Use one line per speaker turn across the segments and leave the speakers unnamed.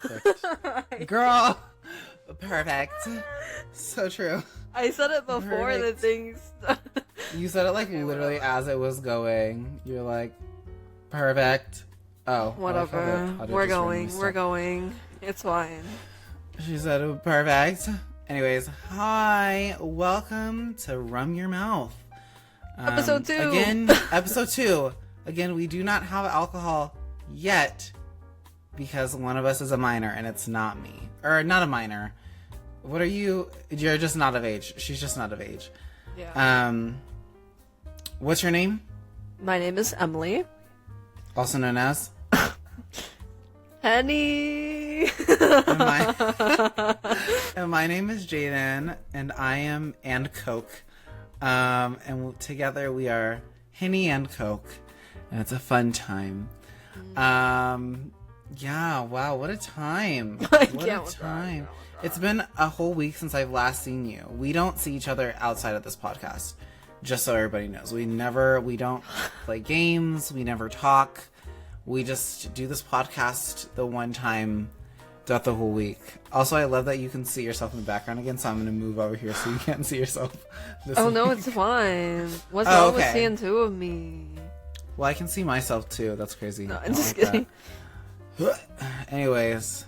Perfect. Girl, perfect. So true.
I said it before the things.
You said it like literally as it was going. You're like, perfect. Oh,
whatever. We're going. It's fine.
She said, oh, perfect. Anyways, hi. Welcome to Rum Your Mouth.
Episode 2.
Again, episode 2. Again, we do not have alcohol yet because one of us is a minor and it's not me. Or not a minor. What are you? You're just not of age. She's just not of age.
Yeah.
What's your name?
My name is Emily.
Also known as?
Henny.
and my name is Jadon, and I am and Coke. And together we are Henny and Coke, and it's a fun time. Yeah, wow, what a time. What a time. It's been a whole week since I've last seen you. We don't see each other outside of this podcast, just so everybody knows. We don't play games, we never talk. We just do this podcast the one time throughout the whole week. Also, I love that you can see yourself in the background again, so I'm going to move over here so you can't see yourself this week.
No, it's fine. What's wrong with seeing two of me?
Well, I can see myself too. That's crazy.
No, I'm just kidding.
Anyways,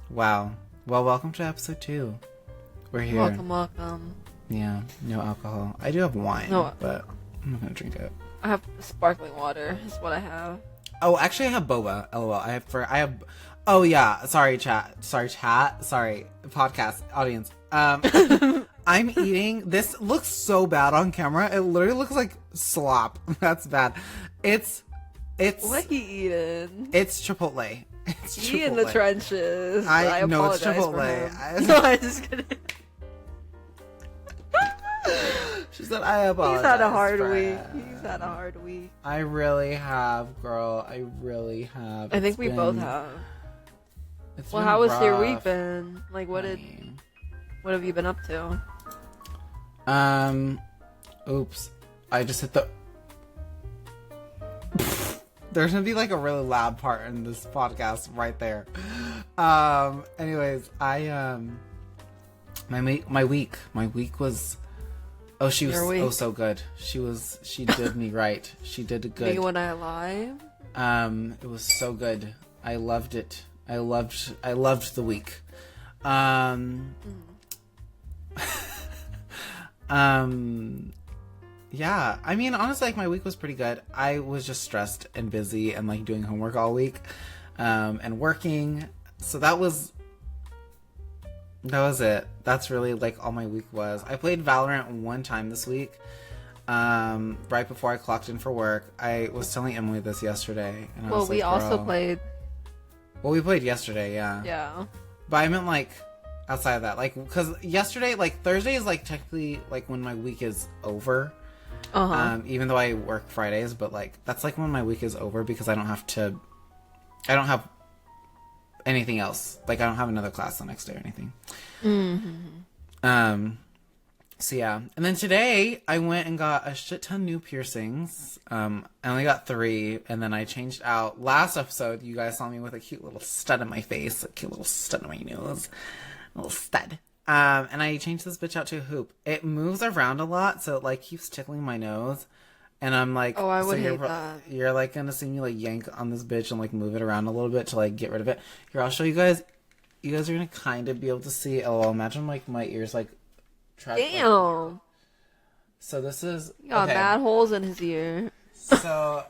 wow. Well, welcome to episode 2. We're here.
Welcome.
Yeah, no alcohol. I do have wine, but I'm not going to drink it.
I have sparkling water is what I have.
Oh, actually I have boba. LOL. I have Oh yeah, sorry chat. Sorry podcast audience. I'm eating, this looks so bad on camera. It literally looks like slop. That's bad. It's
what he eating?
It's Chipotle. It's Chipotle.
He in the trenches.
I know it's Chipotle.
No, I'm just kidding.
She said, I apologize.
He's had a hard week.
I really have, girl. I really have.
I think we both have. Well, how was your week been? Like, what have you been up to?
Oops. I just hit the... There's gonna be like a really loud part in this podcast right there. Anyways, my week was... Oh, she was so good. She did me right. She did good.
Me when I lie?
It was so good. I loved it. I loved the week. Yeah. I mean, honestly, like my week was pretty good. I was just stressed and busy and like doing homework all week, and working. So that was it. That's really like all my week was. I played Valorant one time this week, right before I clocked in for work. I was telling Emily this yesterday. And I was
we
like,
also played.
Well, we played yesterday, yeah.
Yeah.
But I meant like outside of that, like because yesterday, like Thursday is like technically like when my week is over. Even though I work Fridays, but like that's like when my week is over because I don't have anything else. Like I don't have another class the next day or anything. So yeah. And then today I went and got a shit ton new piercings. I only got 3, and then I changed out. Last episode you guys saw me with a cute little stud in my face, a cute little stud in my nose. A little stud. And I changed this bitch out to a hoop. It moves around a lot, so it like keeps tickling my nose. And I'm like,
oh, I would hate that.
You're like gonna see me like yank on this bitch and like move it around a little bit to like get rid of it. Here, I'll show you guys. You guys are gonna kind of be able to see. Oh, imagine like my ears like.
Damn.
So this is.
He got bad holes in his ear.
So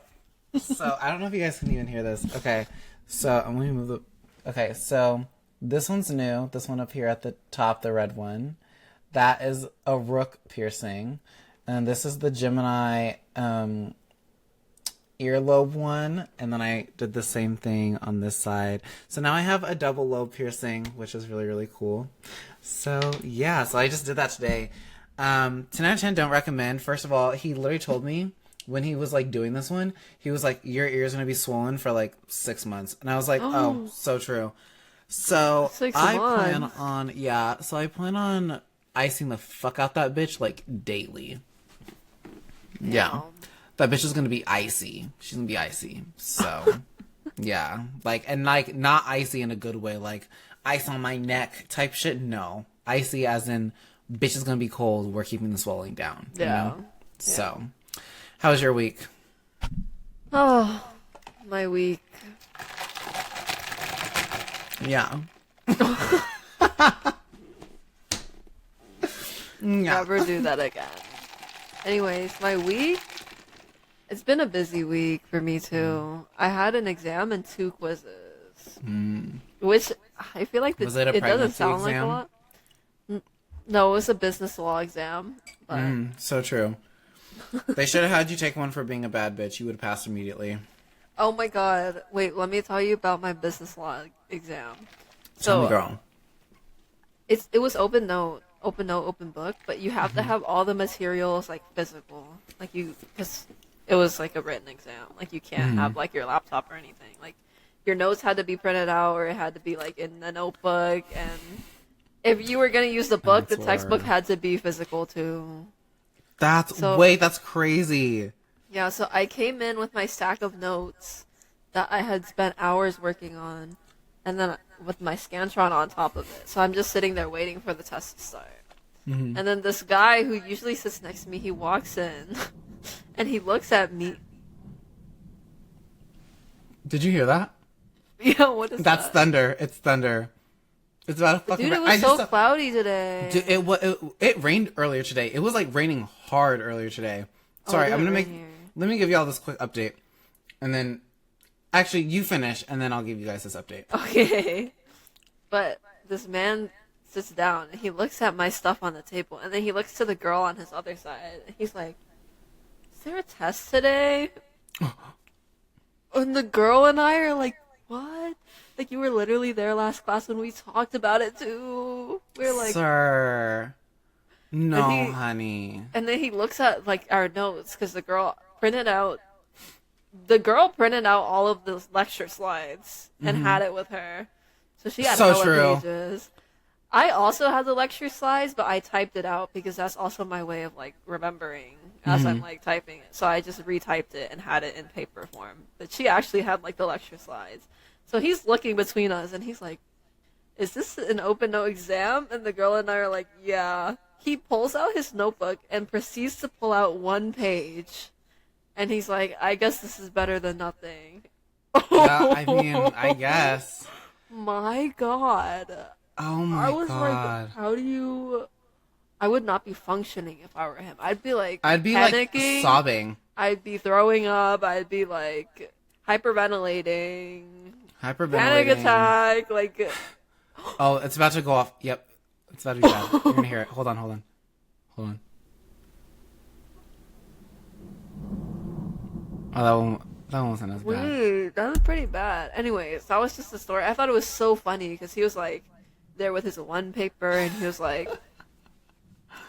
I don't know if you guys can even hear this. Okay, so I'm gonna move the. Okay, so this one's new. This one up here at the top, the red one, that is a rook piercing. And this is the Gemini earlobe one. And then I did the same thing on this side. So now I have a double lobe piercing, which is really, really cool. So, yeah. So I just did that today. 10 out of 10, don't recommend. First of all, he literally told me when he was, like, doing this one, he was like, your ear's going to be swollen for, like, 6 months. And I was like, oh so true. So I plan on icing the fuck out that bitch, like, daily. Yeah. That bitch is gonna be icy. She's gonna be icy. So Yeah. Like, and like, not icy in a good way, like ice on my neck type shit. No. Icy as in, bitch is gonna be cold. We're keeping the swelling down. You know? So, how was your week?
Oh, my week.
Yeah.
Never do that again. Anyways, my week. It's been a busy week for me too. I had an exam and 2 quizzes, which I feel like
Was it a
it doesn't sound
exam?
like a lot. No, it was a business law exam. But...
So true. They should have had you take one for being a bad bitch. You would have passed immediately.
Oh my god! Wait, let me tell you about my business law exam.
Tell me, girl.
It was open note, open book, but you have to have all the materials like physical, like because it was like a written exam. Like you can't have like your laptop or anything. Like your notes had to be printed out, or it had to be like in a notebook. And if you were gonna use the book, the textbook had to be physical too.
That's crazy.
Yeah, so I came in with my stack of notes that I had spent hours working on, and then with my Scantron on top of it. So I'm just sitting there waiting for the test to start. And then this guy who usually sits next to me, he walks in, and he looks at me.
Did you hear that?
Yeah, what is that?
That's thunder. It's thunder. It's about a fucking...
Dude, it was so cloudy today.
Dude, it rained earlier today. It was like raining hard earlier today. Sorry, I'm gonna let me give you all this quick update. And then... Actually, you finish, and then I'll give you guys this update.
Okay. But this man sits down, and he looks at my stuff on the table, and then he looks to the girl on his other side, and he's like, is there a test today? And the girl and I are like, what? Like, you were literally there last class when we talked about it, too. We're like...
Sir. No, honey.
And then he looks at, like, our notes, because the girl printed out all of the lecture slides and had it with her. So she had hella pages. I also had the lecture slides, but I typed it out because that's also my way of, like, remembering as I'm, like, typing it. So I just retyped it and had it in paper form. But she actually had, like, the lecture slides. So he's looking between us, and he's like, is this an open note exam? And the girl and I are like, yeah. He pulls out his notebook and proceeds to pull out 1 page. And he's like, I guess this is better than nothing.
Yeah, I mean, I guess.
My God.
Oh my God.
I was like, how do you... I would not be functioning if I were him. I'd be panicking,
like sobbing.
I'd be throwing up. I'd be like hyperventilating. Panic attack. Like...
Oh, it's about to go off. Yep. It's about to be bad. You're going to hear it. Hold on. Oh, that one wasn't as bad.
Wait, that was pretty bad. Anyways, that was just the story. I thought it was so funny because he was like there with his 1 paper, and he was like,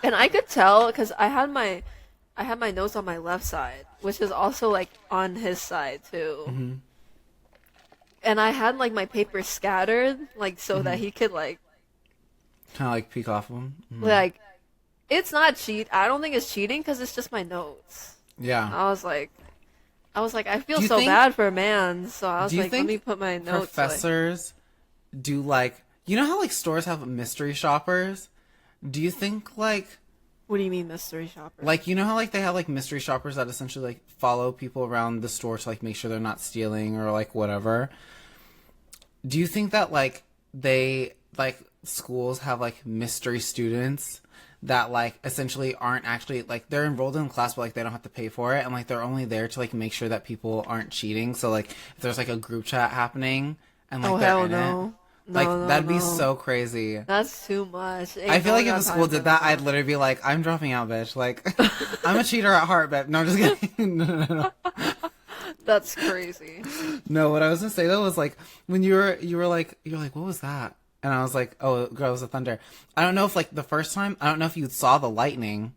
and I could tell because I had my notes on my left side, which is also like on his side too. And I had like my paper scattered, like so that he could like
kind of like peek off of them.
Like, it's not cheat. I don't think it's cheating because it's just my notes.
Yeah.
I was like, I feel so bad for a man, so I was like, let me put my notes.
Professors do like, you know how like stores have mystery shoppers? Do you think like...
What do you mean mystery shoppers?
Like, you know how like they have like mystery shoppers that essentially like follow people around the store to like make sure they're not stealing or like whatever? Do you think that like they like schools have like mystery students that like essentially aren't actually like they're enrolled in class but like they don't have to pay for it, and like they're only there to like make sure that people aren't cheating? So like if there's like a group chat happening and like they're in it, like that'd be so crazy.
That's too much.
I feel like if the school did that, I'd literally be like, I'm dropping out, bitch. Like, I'm a cheater at heart, but no, I'm just kidding. No.
That's crazy.
No, what I was gonna say though was like when you're like, what was that? And I was like, oh, girl, it was a thunder. I don't know if like the first time, I don't know if you saw the lightning.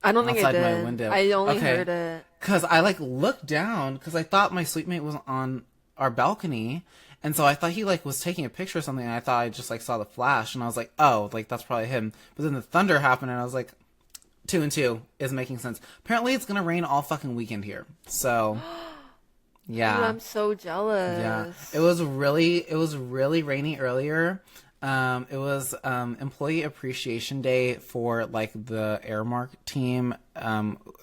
I don't think I did.
My window.
I only heard it.
Cause I like looked down because I thought my sleep mate was on our balcony. And so I thought he like was taking a picture or something, and I thought I just like saw the flash, and I was like, oh, like that's probably him. But then the thunder happened, and I was like, 2 and 2 is making sense. Apparently it's gonna rain all fucking weekend here. So Yeah.
Ooh, I'm so jealous.
Yeah. It was really rainy earlier. It was Employee Appreciation Day for like the Airmark team.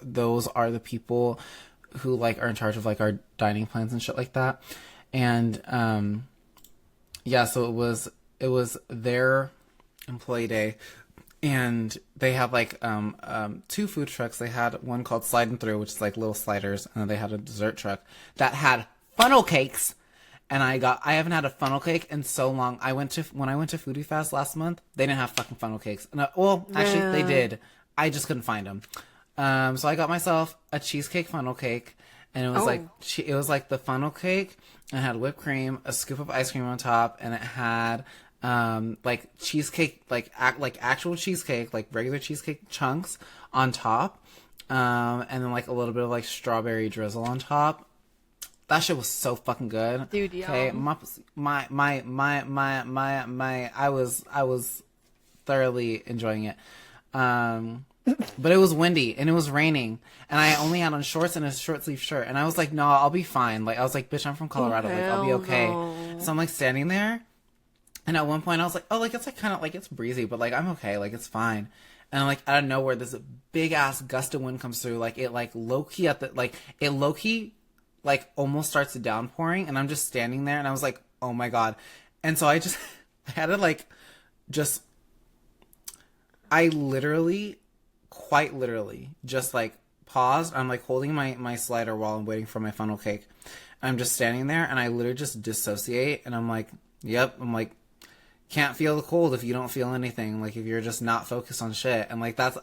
Those are the people who like are in charge of like our dining plans and shit like that. And yeah, so it was their employee day, and they have like two food trucks. They had one called Sliding Through, which is like little sliders, and then they had a dessert truck that had funnel cakes. And I haven't had a funnel cake in so long. When I went to Foodie Fest last month, they didn't have fucking funnel cakes. And actually they did. I just couldn't find them. So I got myself a cheesecake funnel cake, and it was like the funnel cake, and it had whipped cream, a scoop of ice cream on top, and it had like cheesecake, like actual cheesecake, like regular cheesecake chunks on top, and then like a little bit of like strawberry drizzle on top. That shit was so fucking good.
Dude, yeah.
Okay, I was thoroughly enjoying it. But it was windy and it was raining, and I only had on shorts and a short sleeve shirt, and I was like, no, I'll be fine. Like, I was like, bitch, I'm from Colorado. Like, I'll be okay.
No.
So I'm like standing there, and at one point I was like, oh, like, it's like kind of like it's breezy, but like I'm okay. Like, it's fine. And like out of nowhere, this big ass gust of wind comes through. Like, it like low key like almost starts downpouring, and I'm just standing there, and I was like, oh my god. And so I had to like I literally, quite literally, just like paused. I'm like holding my slider while I'm waiting for my funnel cake. I'm just standing there, and I literally just dissociate, and I'm like, yep. I'm like, can't feel the cold if you don't feel anything. Like, if you're just not focused on shit. And like, and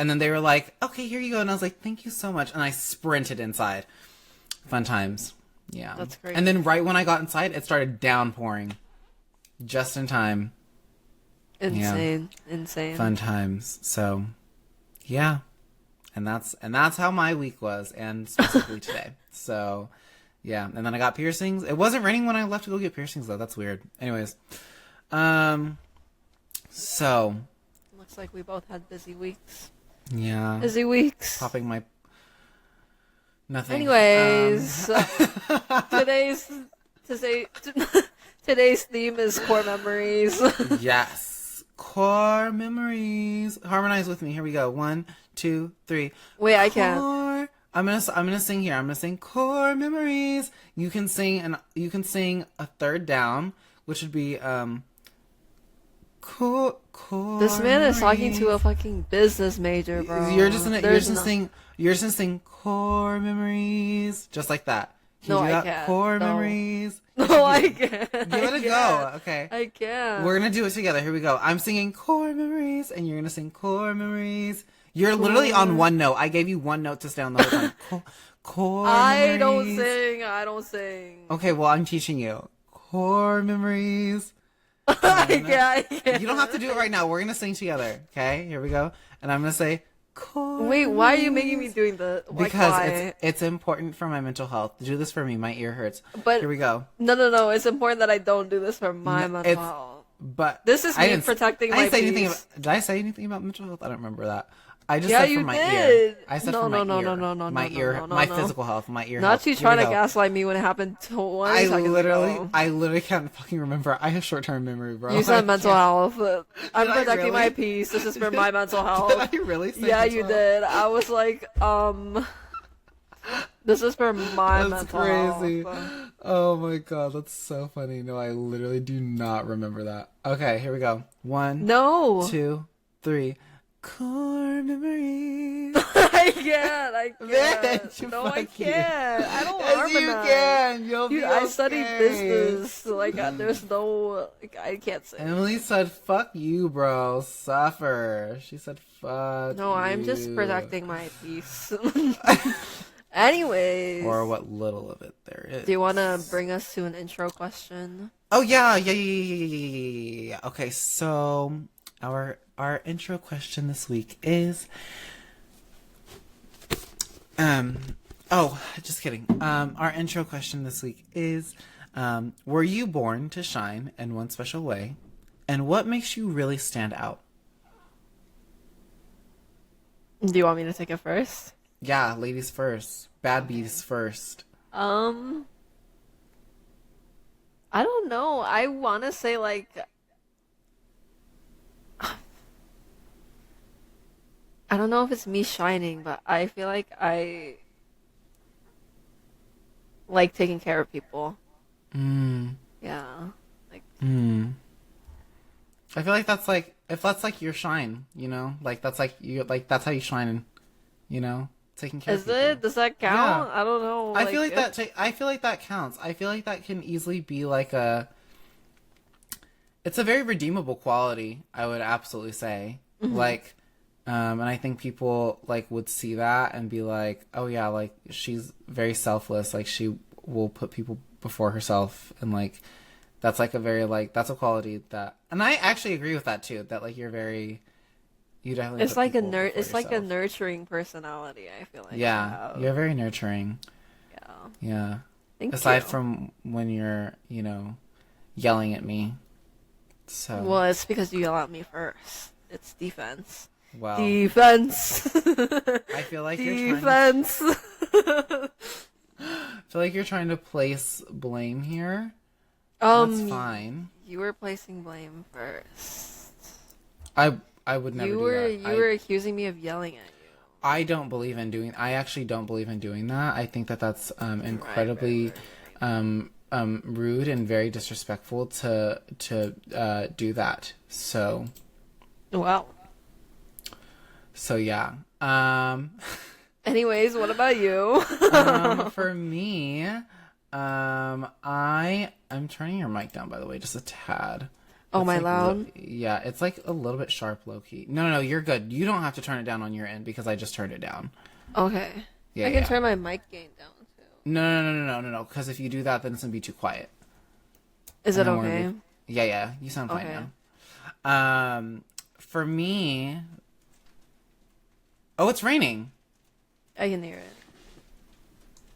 then they were like, okay, here you go. And I was like, thank you so much. And I sprinted inside. Fun times. Yeah.
That's great.
And then right when I got inside, it started downpouring. Just in time.
Insane.
Yeah.
Insane.
Fun times. So, yeah. And that's how my week was, and specifically today. So, yeah. And then I got piercings. It wasn't raining when I left to go get piercings, though. That's weird. Anyways. So.
Looks like we both had busy weeks.
Yeah.
Busy weeks.
Popping my... Nothing.
Anyways, today's theme is core memories.
Yes, core memories. Harmonize with me. Here we go. 1, 2, 3.
Wait, I can't.
I'm gonna sing here. I'm gonna sing core memories. You can sing a third down, which would be core.
This man is talking to a fucking business major, bro.
You're just gonna sing core memories, just like that.
No, I can't.
Core memories.
No, I can't.
Give it a go. Okay.
I can't.
We're gonna do it together. Here we go. I'm singing core memories, and you're gonna sing core memories. You're literally on one note. I gave you one note to stay on the whole time. Core
I
memories.
don't sing.
Okay, well, I'm teaching you. Core memories.
I can't.
You don't have to do it right now. We're gonna sing together. Okay, here we go. And I'm gonna say core.
Wait, why are you making me doing the?
Because it's important for my mental health. Do this for me. My ear hurts.
But
here we go.
No. It's important that I don't do this for my mental health.
But
this is me protecting my peace.
Did I say anything about mental health? I don't remember that. I just
yeah,
said
you
for my
did.
ear. I said for my ear.
No,
my ear, my physical health, my ear.
Not you trying to gaslight me when it happened 20 seconds ago.
I literally can't fucking remember. I have short-term memory, bro.
You said mental health. I'm protecting my peace. This is for my mental health.
Did I really say
yeah, you did. I was like, this is for my mental
crazy.
health.
Oh my god, that's so funny. No, I literally do not remember that. Okay, here we go. 1, 2, 3. Core memories.
I can't.
Bitch,
no, I can't. I don't
yes,
harmonize.
you can. You'll be okay.
I studied business. Like, there's no. Like, I can't say.
Emily said, "Fuck you, bro. Suffer." She said, "Fuck."
No, I'm just protecting my peace. Anyways.
Or what little of it there is.
Do you want to bring us to an intro question?
Oh yeah. Okay, so our intro question this week is just kidding. Our intro question this week is were you born to shine in one special way, and what makes you really stand out?
Do you want me to take it first?
Yeah, ladies first. Bad bees first.
Um, I don't know. I want to say like I don't know if it's me shining, but I feel like I like taking care of people.
Mm.
Yeah. Like
Mm. I feel like that's like if that's like your shine, you know, like that's like you like that's how you shine, you know, taking care of
is
people.
it? Does that
Yeah,
count? I don't know.
I
Like
feel like I feel like that counts. I feel like that can easily be like a. It's a very redeemable quality. I would absolutely say,
mhm.
like, and I think people like would see that and be like, oh yeah, like she's very selfless. Like she will put people before herself, and like that's like a very like that's a quality that. And I actually agree with that too. That like you're very you definitely
It's
put
like a
people before
it's like a
yourself.
nurturing personality, I feel like I
Yeah,
have.
you're very nurturing.
Yeah.
Yeah.
Thank
Aside
you.
from when you're, yelling at me. So,
Well, it's because you yell at me first. It's defense.
well,
Defense.
I feel like you're trying
Defense.
I feel like you're trying to place blame here. That's
um,
fine.
you were placing blame first.
I I would never
You
do
were
that.
you were accusing me of yelling at you.
I actually don't believe in doing that. I think that that's incredibly
Right.
rude and very disrespectful to do that.
Well.
So yeah.
Anyways, what about you?
For me, I'm turning your mic down by the way, just a tad.
Oh,
It's
my
like
loud?
yeah, it's like a little bit sharp, low key. No, you're good. You don't have to turn it down on your end because I just turned it down.
Okay.
Yeah,
I can
yeah.
turn my mic gain down too.
No. Because if you do that, then it's gonna be too quiet.
Is
And
it
then we're gonna
okay?
be. Yeah. You sound fine
Okay.
now. For me. Oh, it's raining.
I can hear it.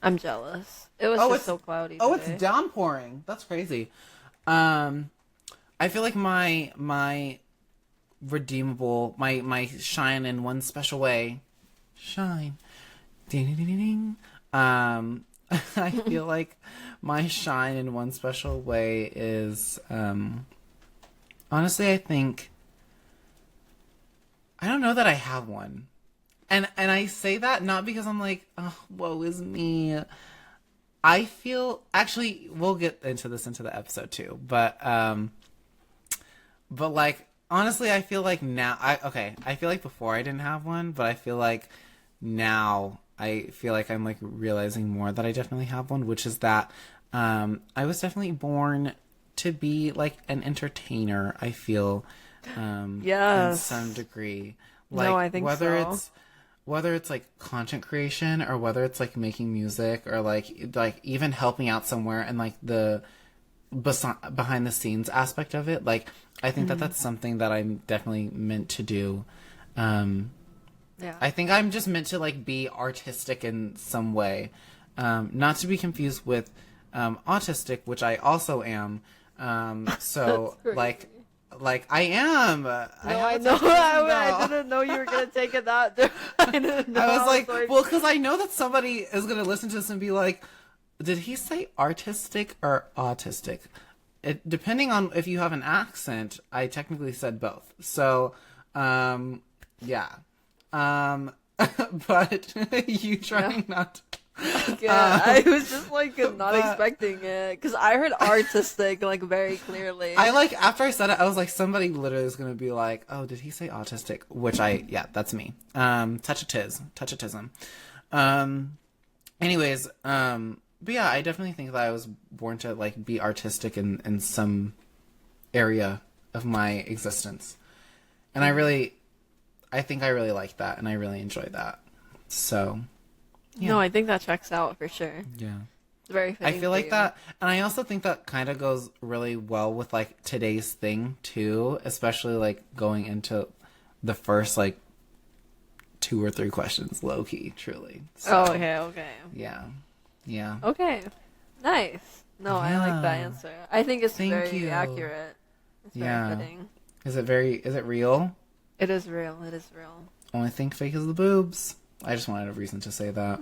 I'm jealous. It was
Oh,
just
it's
so cloudy
oh, it's
today.
downpouring. That's crazy. Um, I feel like my redeemable my shine in one special way. Shine. Ding ding ding ding. I feel like my shine in one special way is honestly I don't know that I have one. And I say that not because I'm like, oh, woe is me. I feel actually we'll get into this into the episode too, but like honestly I feel like now I feel like before I didn't have one, but I feel like now I feel like I'm like realizing more that I definitely have one, which is that I was definitely born to be like an entertainer, I feel in some
Yes.
degree.
No,
Like
I think so.
whether it's like content creation or whether it's like making music or like even helping out somewhere and like the behind the scenes aspect of it, like I think that
Mhm.
that's something that I'm definitely meant to do.
Yeah.
I think I'm just meant to like be artistic in some way, not to be confused with autistic, which I also am.
That's
So
crazy.
like I am. I
No,
have
I know.
autism
I
though.
didn't know you were gonna take it that. I didn't know.
I was like,
like,
well, because I know that somebody is going to listen to this and be like, did he say artistic or autistic? Depending on if you have an accent, I technically said both. So, yeah. Um, but you
yeah.
trying not.
Yeah, I
Um,
was just like not
but
expecting it because I heard artistic like very clearly.
I like after I said it, I was like, somebody literally is gonna be like, "Oh, did he say autistic?" Which yeah, that's me. Touch a tism. Um, anyways, but yeah, I definitely think that I was born to like be artistic in some area of my existence, and I think I really like that, and I really enjoy that. So
No,
yeah,
I think that checks out for sure.
yeah.
It's very
I
fitting
feel
for
like
you.
that, and I also think that kind of goes really well with like today's thing too, especially like going into the first like two or three questions, low key, truly.
Oh,
So
okay.
yeah, yeah,
Okay. Nice. No, I like that
yeah.
answer. I think it's
Thank
very
you.
accurate. It's very
Yeah.
fitting.
Is it real?
It is real. It is real.
Only thing fake is the boobs. I just wanted a reason to say that.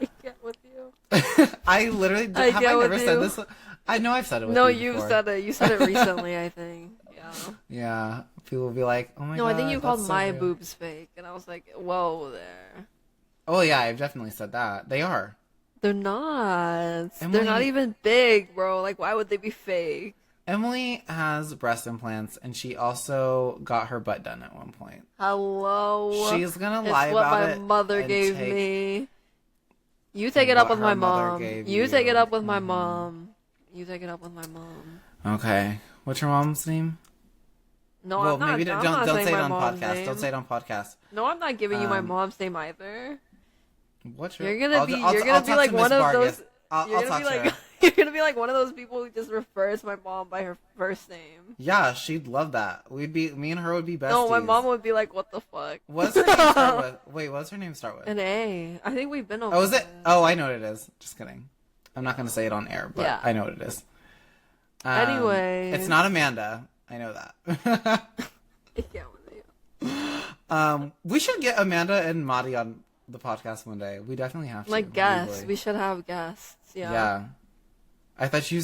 I get with you.
I literally have I never said this. I know I've said it with
no,
you
you've
before.
said it. You said it recently, I think. Yeah.
Yeah. People will be like, oh my god.
No, I think you called
so
my
real.
boobs fake, and I was like, whoa there.
Oh yeah, I've definitely said that. They are.
They're not.
Emily,
They're not even big, bro. Like, why would they be fake?
Emily has breast implants, and she also got her butt done at one point.
Hello.
She's gonna lie
it's what
about
my
it.
Mother gave me. You take it up with my mom. You take it up with my mom. You take it up with my mom.
Okay. What's your mom's name?
No,
well,
I'm not.
Maybe
I'm
don't
not
say
saying
it on
my mom's
podcast.
name.
Don't say it on podcast.
No, I'm not giving you my mom's name either.
What's your?
You're gonna be like one of those.
I'll talk to her.
You're gonna be like one of those people who just refers my mom by her first name.
Yeah, she'd love that. Me and her would be besties.
No, my mom would be like, "What the fuck?"
What's her name start with? Wait, what's her name start with?
An A. I think we've been over.
Oh, is it? Oh, I know what it is. Just kidding. I'm not gonna say it on air, but yeah. I know what it is.
Anyway,
it's not Amanda. I know that. We should get Amanda and Madi on the podcast one day. We definitely have to.
Like guests. Legally. We should have guests. Yeah.
Yeah. I thought you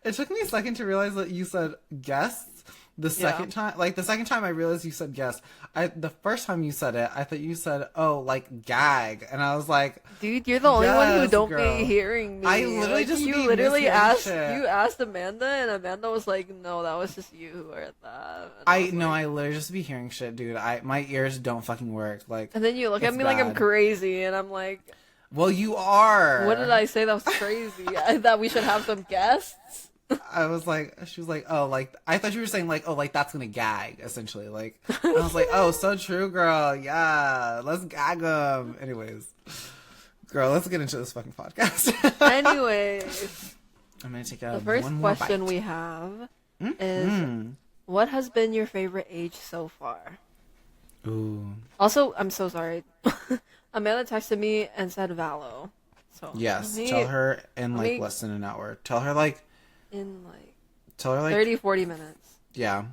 it took me a second to realize that you said guests. The second time I realized you said guest. The first time you said it, I thought you said, oh, like gag. And I was like,
dude, you're the only one who don't be hearing me.
I literally
like, you literally asked Amanda, and Amanda was like, no, that was just you who heard that.
I literally just be hearing shit, dude. My ears don't fucking work. Like,
and then you look at me like I'm crazy, and I'm like,
well, you are.
What did I say that was crazy? I thought we should have some guests.
I was like, she was like, oh, like, I thought you were saying, like, oh, like, that's gonna gag, essentially. Like, I was like, oh, so true, girl. Yeah, let's gag them. Anyways, girl, let's get into this fucking podcast.
Anyways,
I'm gonna take
the first question we have is, what has been your favorite age so far?
Ooh.
Also, I'm so sorry. Amanda texted me and said Valo. So
yes, tell her in like less than an hour. Tell her like
in like 30-40 minutes.
Yeah.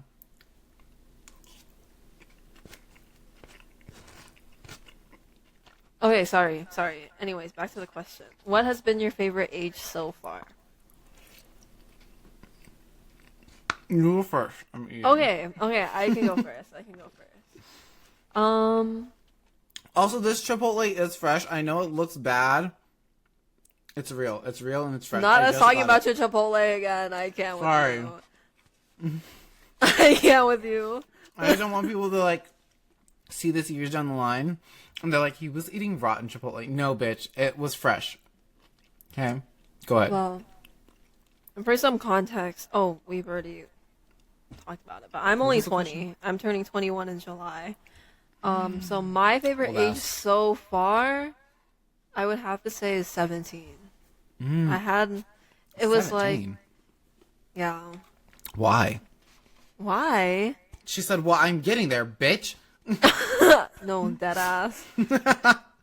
Okay, sorry. Anyways, back to the question. What has been your favorite age so far?
You go first.
Okay, I can go first.
Also, this Chipotle is fresh. I know it looks bad. It's real. It's real and it's fresh.
Not us talking about your Chipotle again. I can't with you.
Sorry.
I can't with you.
I don't want people to like see this years down the line and they're like, he was eating rotten Chipotle. No, bitch. It was fresh. Okay? Go ahead.
Well, and for some context, we've already talked about it, but I'm only 20. I'm turning 21 in July. So my favorite age so far, I would have to say is 17. It was 17. Like, yeah.
Why?
She
said, well, I'm getting there, bitch.
No, dead ass.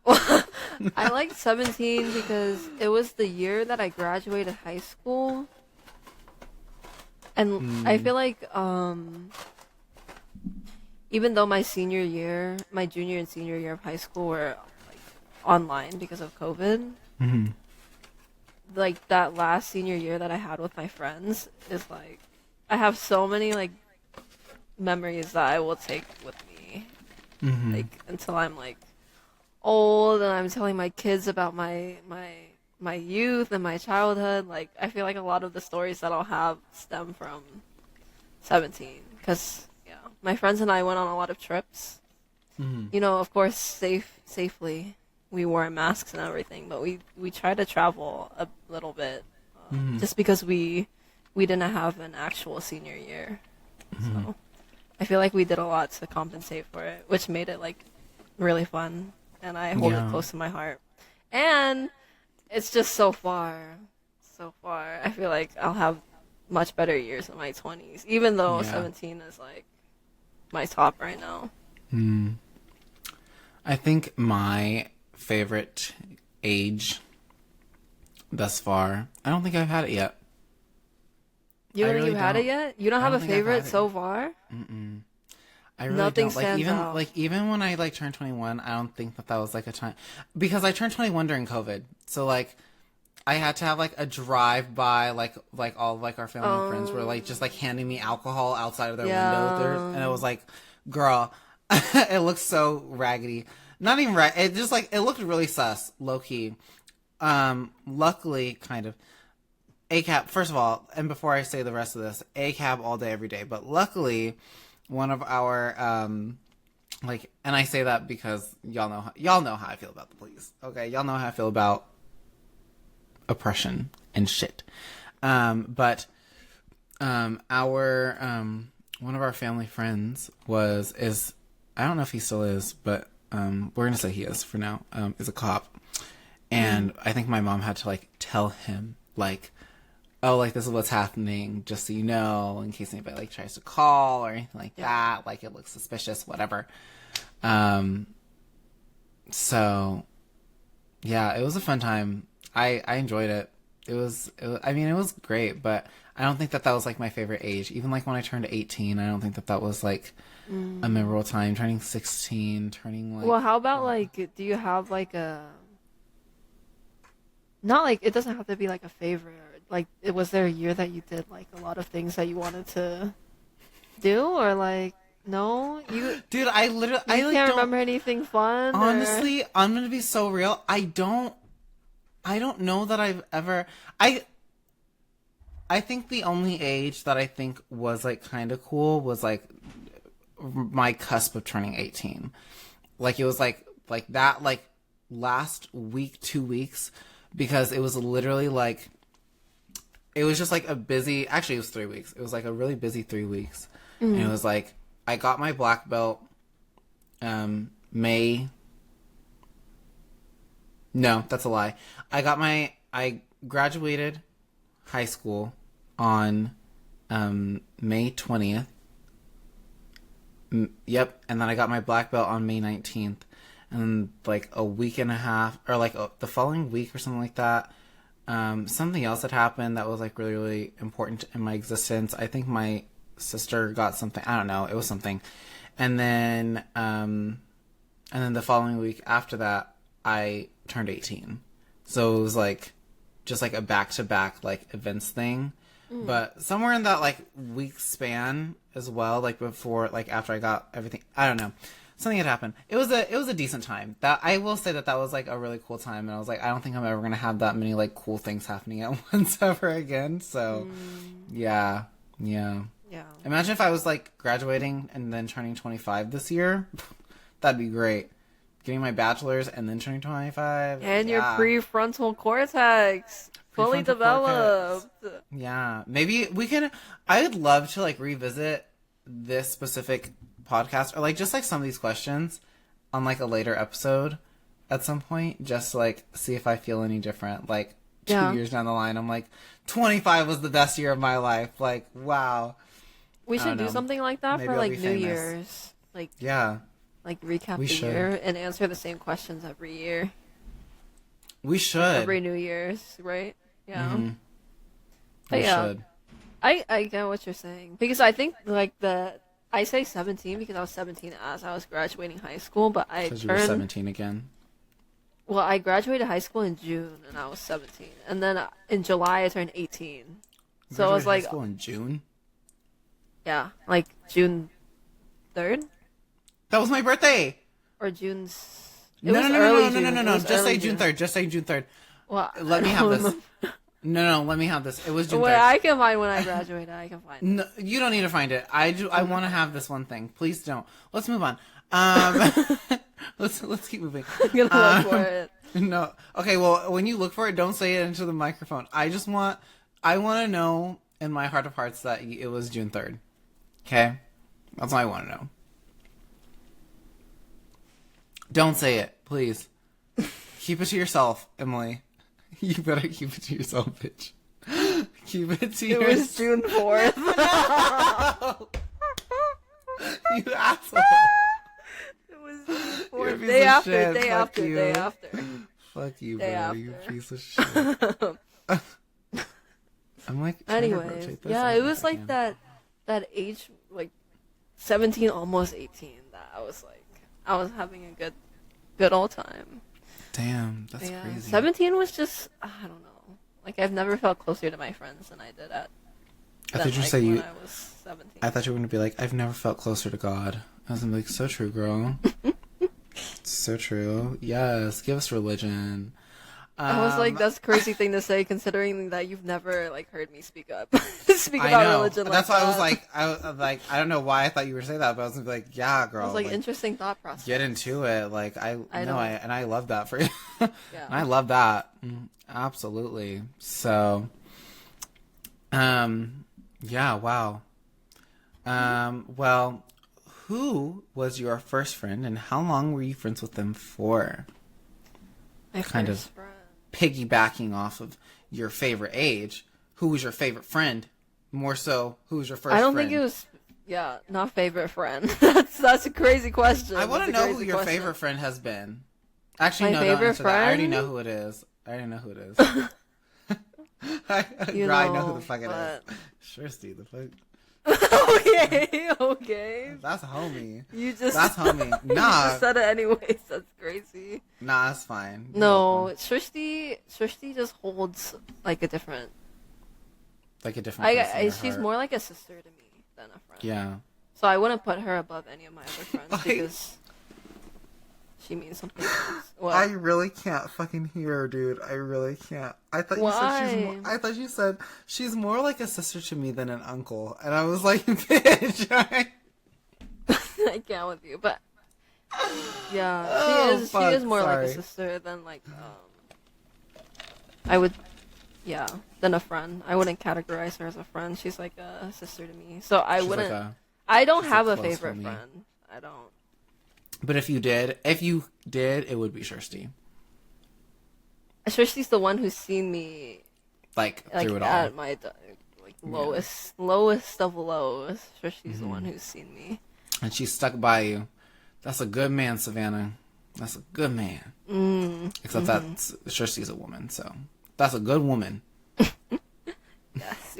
I liked 17 because it was the year that I graduated high school. And I feel like, even though my junior and senior year of high school were like online because of COVID, like that last senior year that I had with my friends is like, I have so many like memories that I will take with me, like until I'm like old and I'm telling my kids about my youth and my childhood. Like I feel like a lot of the stories that I'll have stem from 17 because. My friends and I went on a lot of trips. You know, of course, safely. We wore masks and everything, but we tried to travel a little bit, just because we didn't have an actual senior year. So I feel like we did a lot to compensate for it, which made it like really fun, and I hold it close to my heart. And it's just so far. I feel like I'll have much better years in my 20s, even though 17 is like my top right now.
I think my favorite age thus far, I don't think I've had it yet.
You don't think you've had it yet? You don't have a favorite so far?
I really
Nothing
don't. Like,
stands
even
out.
even when I like turned 21, I don't think that was like a time, because I turned 21 during COVID. So like I had to have like a drive by, like all of like our family and friends were like just like handing me alcohol outside of their windows there, and it was like, girl, it looks so raggedy. Not even right. It just like, it looked really sus, low key. Luckily, kind of. ACAB, first of all, and before I say the rest of this, ACAB all day, every day. But luckily, one of our, like, and I say that because y'all know how I feel about the police. Okay, y'all know how I feel about oppression and shit. But our one of our family friends is I don't know if he still is, but we're gonna say he is for now. Is a cop, and I think my mom had to like tell him like, oh, like, this is what's happening, just so you know, in case anybody like tries to call or anything like that, like it looks suspicious, whatever. So yeah, it was a fun time. I enjoyed it. I mean, it was great, but I don't think that was like my favorite age. Even like when I turned 18, I don't think that was like a memorable time. Turning 16, turning like...
Well, how about like, do you have like a... Not like, it doesn't have to be like a favorite. Like, was there a year that you did like a lot of things that you wanted to do, or like, no?
Dude, I literally...
I can't remember anything fun?
Honestly, I'm gonna be so real. I don't know that I've ever... I think the only age that I think was like kind of cool was like my cusp of turning 18. Like, it was like that, like last week, 2 weeks, because it was literally like, it was just like a busy, actually it was 3 weeks. It was like a really busy 3 weeks. And it was like, I got my black belt, May. No, that's a lie. I graduated high school on May 20th. Yep. And then I got my black belt on May 19th. And like a week and a half, or like the following week or something like that, something else had happened that was like really, really important in my existence. I think my sister got something. I don't know. It was something. And then the following week after that, I turned 18. So it was like just like a back-to-back like events thing. But somewhere in that like week span as well, like before, like after I got everything, I don't know, something had happened. It was a decent time. That I will say that was like a really cool time, and I was like, I don't think I'm ever gonna have that many like cool things happening at once ever again. So yeah. Imagine if I was like graduating and then turning 25 this year. That'd be great. Getting my bachelor's and then turning 25.
And your prefrontal cortex fully developed.
Yeah. Maybe we can... I would love to like revisit this specific podcast, or like just like some of these questions on like a later episode at some point, just to like see if I feel any different. Like 2 years down the line, I'm like, 25 was the best year of my life. Like, wow.
We should do something like that. Maybe for like New Year's. Like,
yeah.
Like, recap the year and answer the same questions every year.
We should.
Every New Year's, right? Yeah.
Mm-hmm.
But should. I get what you're saying. Because I think, like, I say 17 because I was 17 as I was graduating high school, but I turned...
you were 17 again.
Well, I graduated high school in June, and I was 17. And then in July, I turned 18. So I was like...
high school in June?
Yeah, like June 3rd?
That was my birthday.
Or June's...
No. Just say June 3rd. Just say June 3rd.
Well,
let me have this. No, let me have this. It was June 3rd.
Well, I can find when I graduated. I can find it.
No, you don't need to find it. I want to have this one thing. Please don't. Let's move on. Let's keep moving.
I'm gonna look for it.
No. Okay, well, when you look for it, don't say it into the microphone. I want to know in my heart of hearts that it was June 3rd. Okay? That's all I want to know. Don't say it, please. Keep it to yourself, Emily. You better keep it to yourself, bitch. Keep it to yourself.
It was June 4th.
No. You asshole.
It was June 4th. Day after.
Fuck you,
day
bro.
After.
You piece of shit. I'm like,
anyways, yeah, it was like that age, like, 17, almost 18, that I was having a good old time.
Damn, that's crazy.
17 was just, I don't know. Like, I've never felt closer to my friends than I did when I was 17.
I thought you were going to be like, I've never felt closer to God. I was like, so true, girl. So true. Yes, give us religion.
I was like, that's a crazy thing to say, considering that you've never like heard me speak about religion.
That's why I was like, I don't know why I thought you were saying that, but I was like, yeah, girl.
I was like interesting thought process.
Get into it, like and I love that for you.
Yeah.
And I love that, absolutely. So, yeah, wow. Well, who was your first friend, and how long were you friends with them for?
My first friend.
Piggybacking off of your favorite age, who was your favorite friend? More so, who was your first friend?
I don't think it was, not favorite friend. That's a crazy question.
I want to know who your favorite friend has been. Actually,
no,
don't
favorite
answer
friend?
that. I already know who it is. I know who the fuck it is. Sure, Steve, the fuck.
Okay.
That's homie.
That's
homie. Nah.
You just said it anyways. That's crazy.
Nah, that's fine.
No, Shrishti just holds like a different. She's more like a sister to me than a friend.
Yeah.
So I wouldn't put her above any of my other friends because she means something else. What?
I really can't fucking hear, dude. I really can't. I thought you said she's more like a sister to me than an uncle, and I was like, bitch.
I can't with you, but yeah, she is more like a sister than like than a friend. I wouldn't categorize her as a friend. She's like a sister to me. So I wouldn't. I don't have a favorite friend. I don't.
But if you did, it would be Kirsty.
Kirsty's the one who's seen me
like through it all.
At my lowest of lows. Kirsty's the one who's seen me.
And she stuck by you. That's a good man, Savannah. That's a good man. Except that Kirsty's a woman, so that's a good woman.
Yes,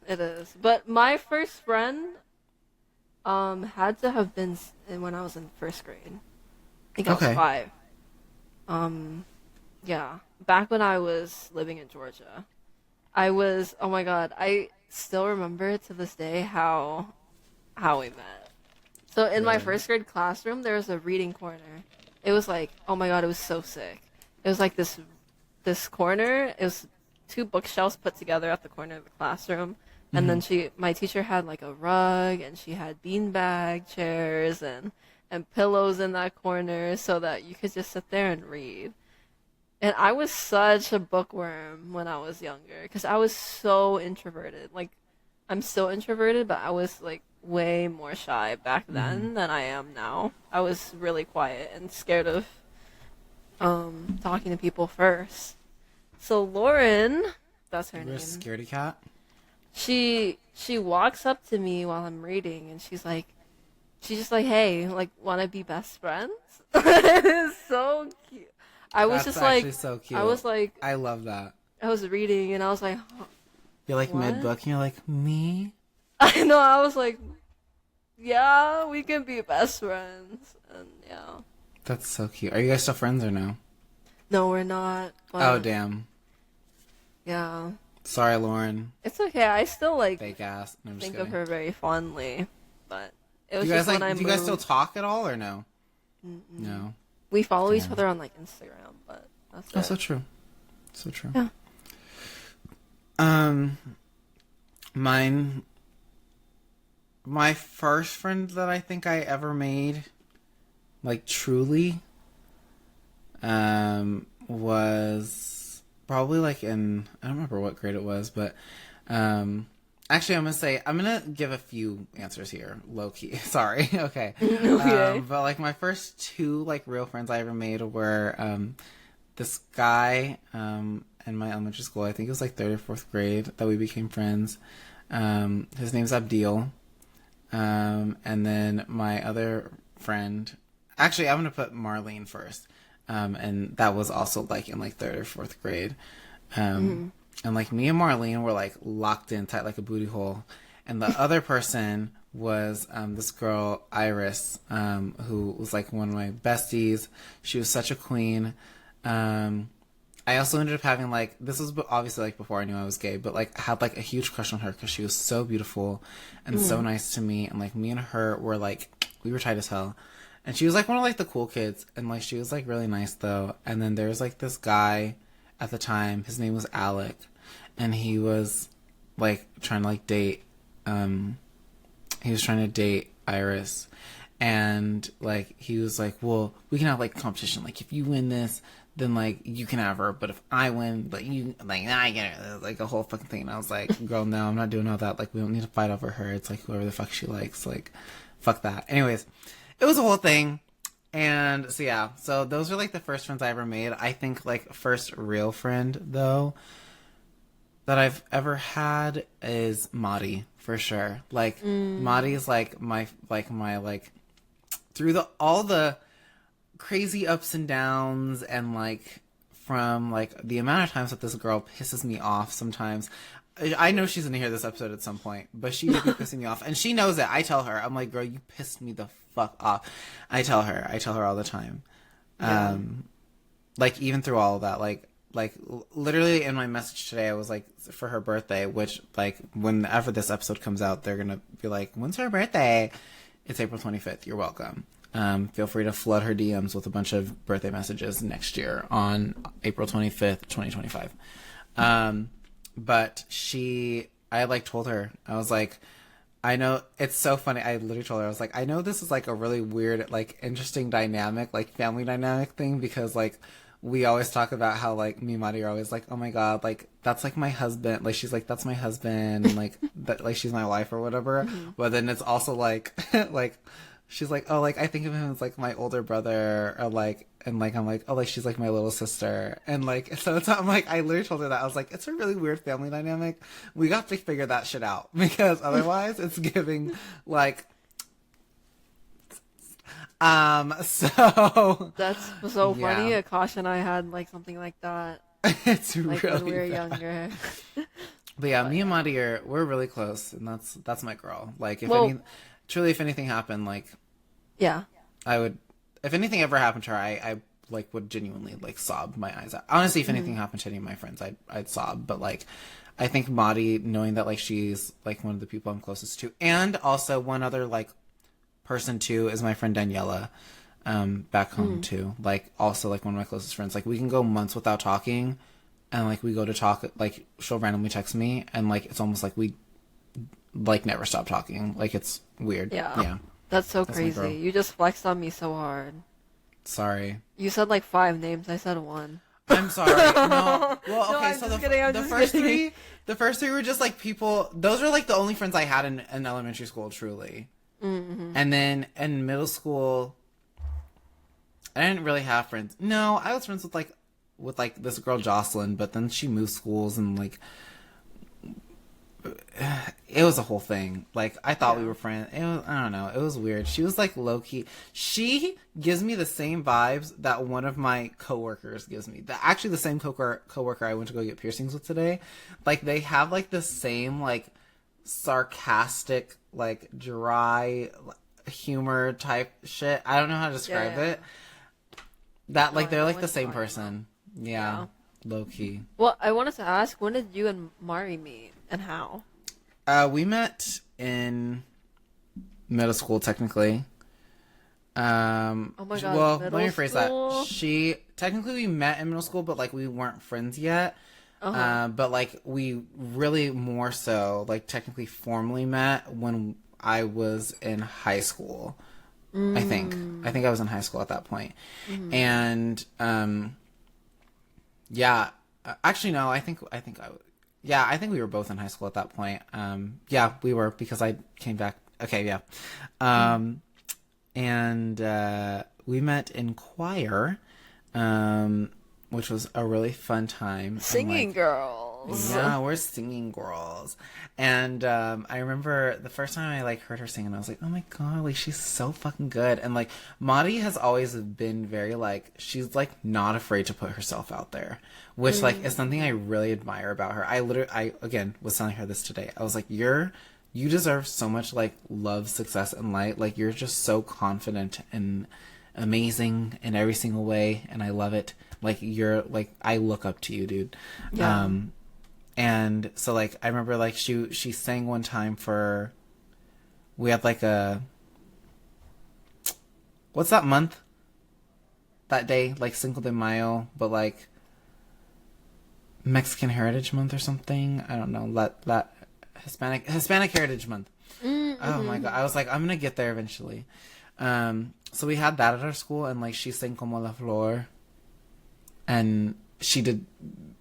it is. But my first friend had to have been when I was in first grade. I think I was 5. Yeah. Back when I was living in Georgia. Oh my god, I still remember to this day how we met. So in my first grade classroom, there was a reading corner. It was like, oh my god, it was so sick. It was like this corner, it was 2 bookshelves put together at the corner of the classroom. And then my teacher had like a rug, and she had beanbag chairs and pillows in that corner so that you could just sit there and read. And I was such a bookworm when I was younger because I was so introverted. Like, I'm still introverted, but I was like way more shy back then than I am now. I was really quiet and scared of talking to people first. So Lauren, that's her name.
You're a scaredy cat?
She walks up to me while I'm reading, and she's just like, hey, like, want to be best friends? It's so cute.
That's actually so cute.
I was like,
I love that.
I was reading, and I was like,
you're like mid-book, and you're like, me?
I know, I was like, yeah, we can be best friends, and yeah.
That's so cute. Are you guys still friends or no?
No, we're not. But
oh, damn.
Yeah.
Sorry, Lauren.
It's okay. I still
fake ass. No,
think of her very fondly, but it was
do you guys
just when I moved.
Do you guys still talk at all or no?
Mm-mm.
No.
We follow each other on like Instagram, but that's it.
So true. So true.
Yeah.
My first friend that I think I ever made, like truly, was probably like I don't remember what grade it was, but actually I'm gonna give a few answers here, low key. Sorry. Okay.
Okay.
But like my first 2 like real friends I ever made were this guy in my elementary school. I think it was like 3rd or 4th grade that we became friends. His name's Abdil. And then my other friend, actually I'm gonna put Marlene first. And that was also like in like 3rd or 4th grade. And like me and Marlene were like locked in tight like a booty hole. And the other person was this girl, Iris, who was like one of my besties. She was such a queen. I also ended up having like, this was obviously like before I knew I was gay, but like I had like a huge crush on her because she was so beautiful and so nice to me. And like me and her were like, we were tight as hell. And she was like one of like the cool kids. And like she was like really nice though. And then there was like this guy at the time, his name was Alec. And he was like trying to like date, he was trying to date Iris. And like he was like, well, we can have like competition. Like if you win this, then like you can have her, but if I win, like you, like I get her, like a whole fucking thing. And I was like, girl, no, I'm not doing all that. Like we don't need to fight over her. It's like whoever the fuck she likes. Like, fuck that. Anyways, it was a whole thing. And so yeah, so those were like the first friends I ever made. I think like first real friend though that I've ever had is Madi for sure. Like Madi is like my through all the crazy ups and downs and like from like the amount of times that this girl pisses me off sometimes. I know she's gonna hear this episode at some point, but she would be pissing me off and she knows it. I tell her, I'm like, girl, you pissed me the fuck off. I tell her all the time. Yeah. Like even through all of that, like literally in my message today, I was like, for her birthday, which like whenever this episode comes out, they're gonna be like, when's her birthday? It's April 25th. You're welcome. Feel free to flood her DMs with a bunch of birthday messages next year on April 25th, 2025. But I like told her, I was like, I know it's so funny. I literally told her, I was like, I know this is like a really weird, like interesting dynamic, like family dynamic thing, because like we always talk about how like me and Madi are always like, oh my God, like that's like my husband. Like she's like, that's my husband. And like, that, like she's my wife or whatever. Mm-hmm. But then it's also like, like, she's like, oh, like, I think of him as, like, my older brother, or, like, and, like, I'm like, oh, like, she's, like, my little sister. And, like, so it's, I'm, like, I literally told her that. I was like, it's a really weird family dynamic. We got to figure that shit out. Because otherwise, it's giving, like, so.
That's so funny. Yeah. Akash and I had, like, something like that.
It's
like,
really
when we were
bad.
Younger.
But, yeah, me and Madi we're really close. And that's my girl. Like, if anything happened, like,
yeah,
I would, if anything ever happened to her, I like would genuinely like sob my eyes out. Honestly, if anything happened to any of my friends, I'd sob. But like, I think Madi, knowing that like she's like one of the people I'm closest to, and also one other like person too is my friend Daniela, back home too. Like also like one of my closest friends. Like we can go months without talking, and like we go to talk, like she'll randomly text me, and like it's almost like we like never stop talking. Like it's weird. Yeah.
That's so crazy. You just flexed on me so hard.
Sorry.
You said like 5 names. I said 1.
I'm sorry. No. Well, okay.
No,
so the first three were just like people. Those are like the only friends I had in elementary school, truly. Mm-hmm. And then in middle school, I didn't really have friends. No, I was friends with this girl Jocelyn, but then she moved schools and like. It was a whole thing. Like, I thought we were friends. I don't know. It was weird. She was, like, low-key. She gives me the same vibes that one of my coworkers gives me. Actually, the same coworker I went to go get piercings with today. Like, they have, like, the same, like, sarcastic, like, dry humor type shit. I don't know how to describe it. That, like, they're, like, the same person. Yeah. Low-key.
Well, I wanted to ask, when did you and Mari meet? And how?
We met in middle school, technically.
Oh my God!
Well, let me rephrase that. Technically we met in middle school, but like we weren't friends yet. But like we really more so like technically formally met when I was in high school. I think I was in high school at that point. And yeah, actually no, I think we were both in high school at that point. Yeah, we were, because I came back. Okay, yeah. And we met in choir, which was a really fun time.
Singing girls.
Yeah, we're singing girls. And I remember the first time I like heard her sing, and I was like, oh my God, like she's so fucking good. And like Madi has always been very like, she's like not afraid to put herself out there, which like is something I really admire about her. I again was telling her this today. I was like, you you deserve so much like love, success, and light. Like you're just so confident and amazing in every single way, and I love it. Like you're like I look up to you, dude.
Yeah.
And so like I remember like she sang one time for we had like a what's that month? That day, like Cinco de Mayo, but like Mexican Heritage Month or something. I don't know. That Hispanic Heritage Month.
Mm-hmm.
Oh my god! I was like, I'm gonna get there eventually. So we had that at our school, and like she sang "Como la Flor," and she did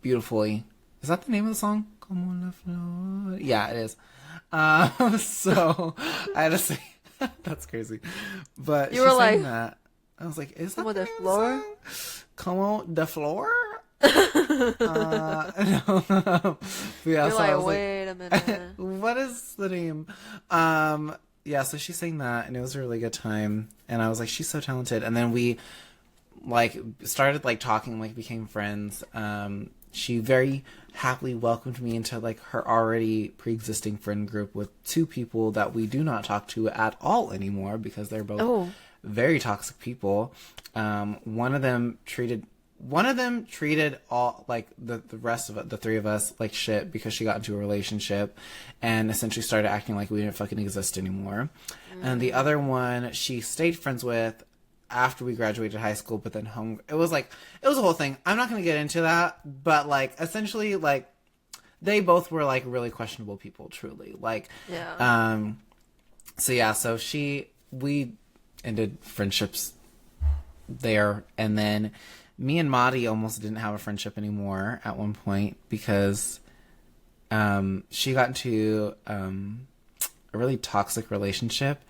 beautifully. Is that the name of the song? Como la Flor. Yeah, it is. So I had to say that's crazy, but
You
she
were
sang
like,
that. I was like, is that
Como
the
de
name of the
Flor?
song? Como de Flor? No. But yeah,
You're
so
like,
I was
wait a minute.
what is the name? Yeah, so she sang that, and it was a really good time. And I was like, she's so talented. And then we like started like talking, like became friends. She very happily welcomed me into like her already pre-existing friend group with two people that we do not talk to at all anymore because they're both very toxic people. One of them treated all like the rest of it, the three of us like shit because she got into a relationship and essentially started acting like we didn't fucking exist anymore. And the other one she stayed friends with after we graduated high school, but then it was a whole thing. I'm not going to get into that, but like essentially like they both were like really questionable people, truly. Like, so we ended friendships there, and then me and Madi almost didn't have a friendship anymore at one point because she got into a really toxic relationship,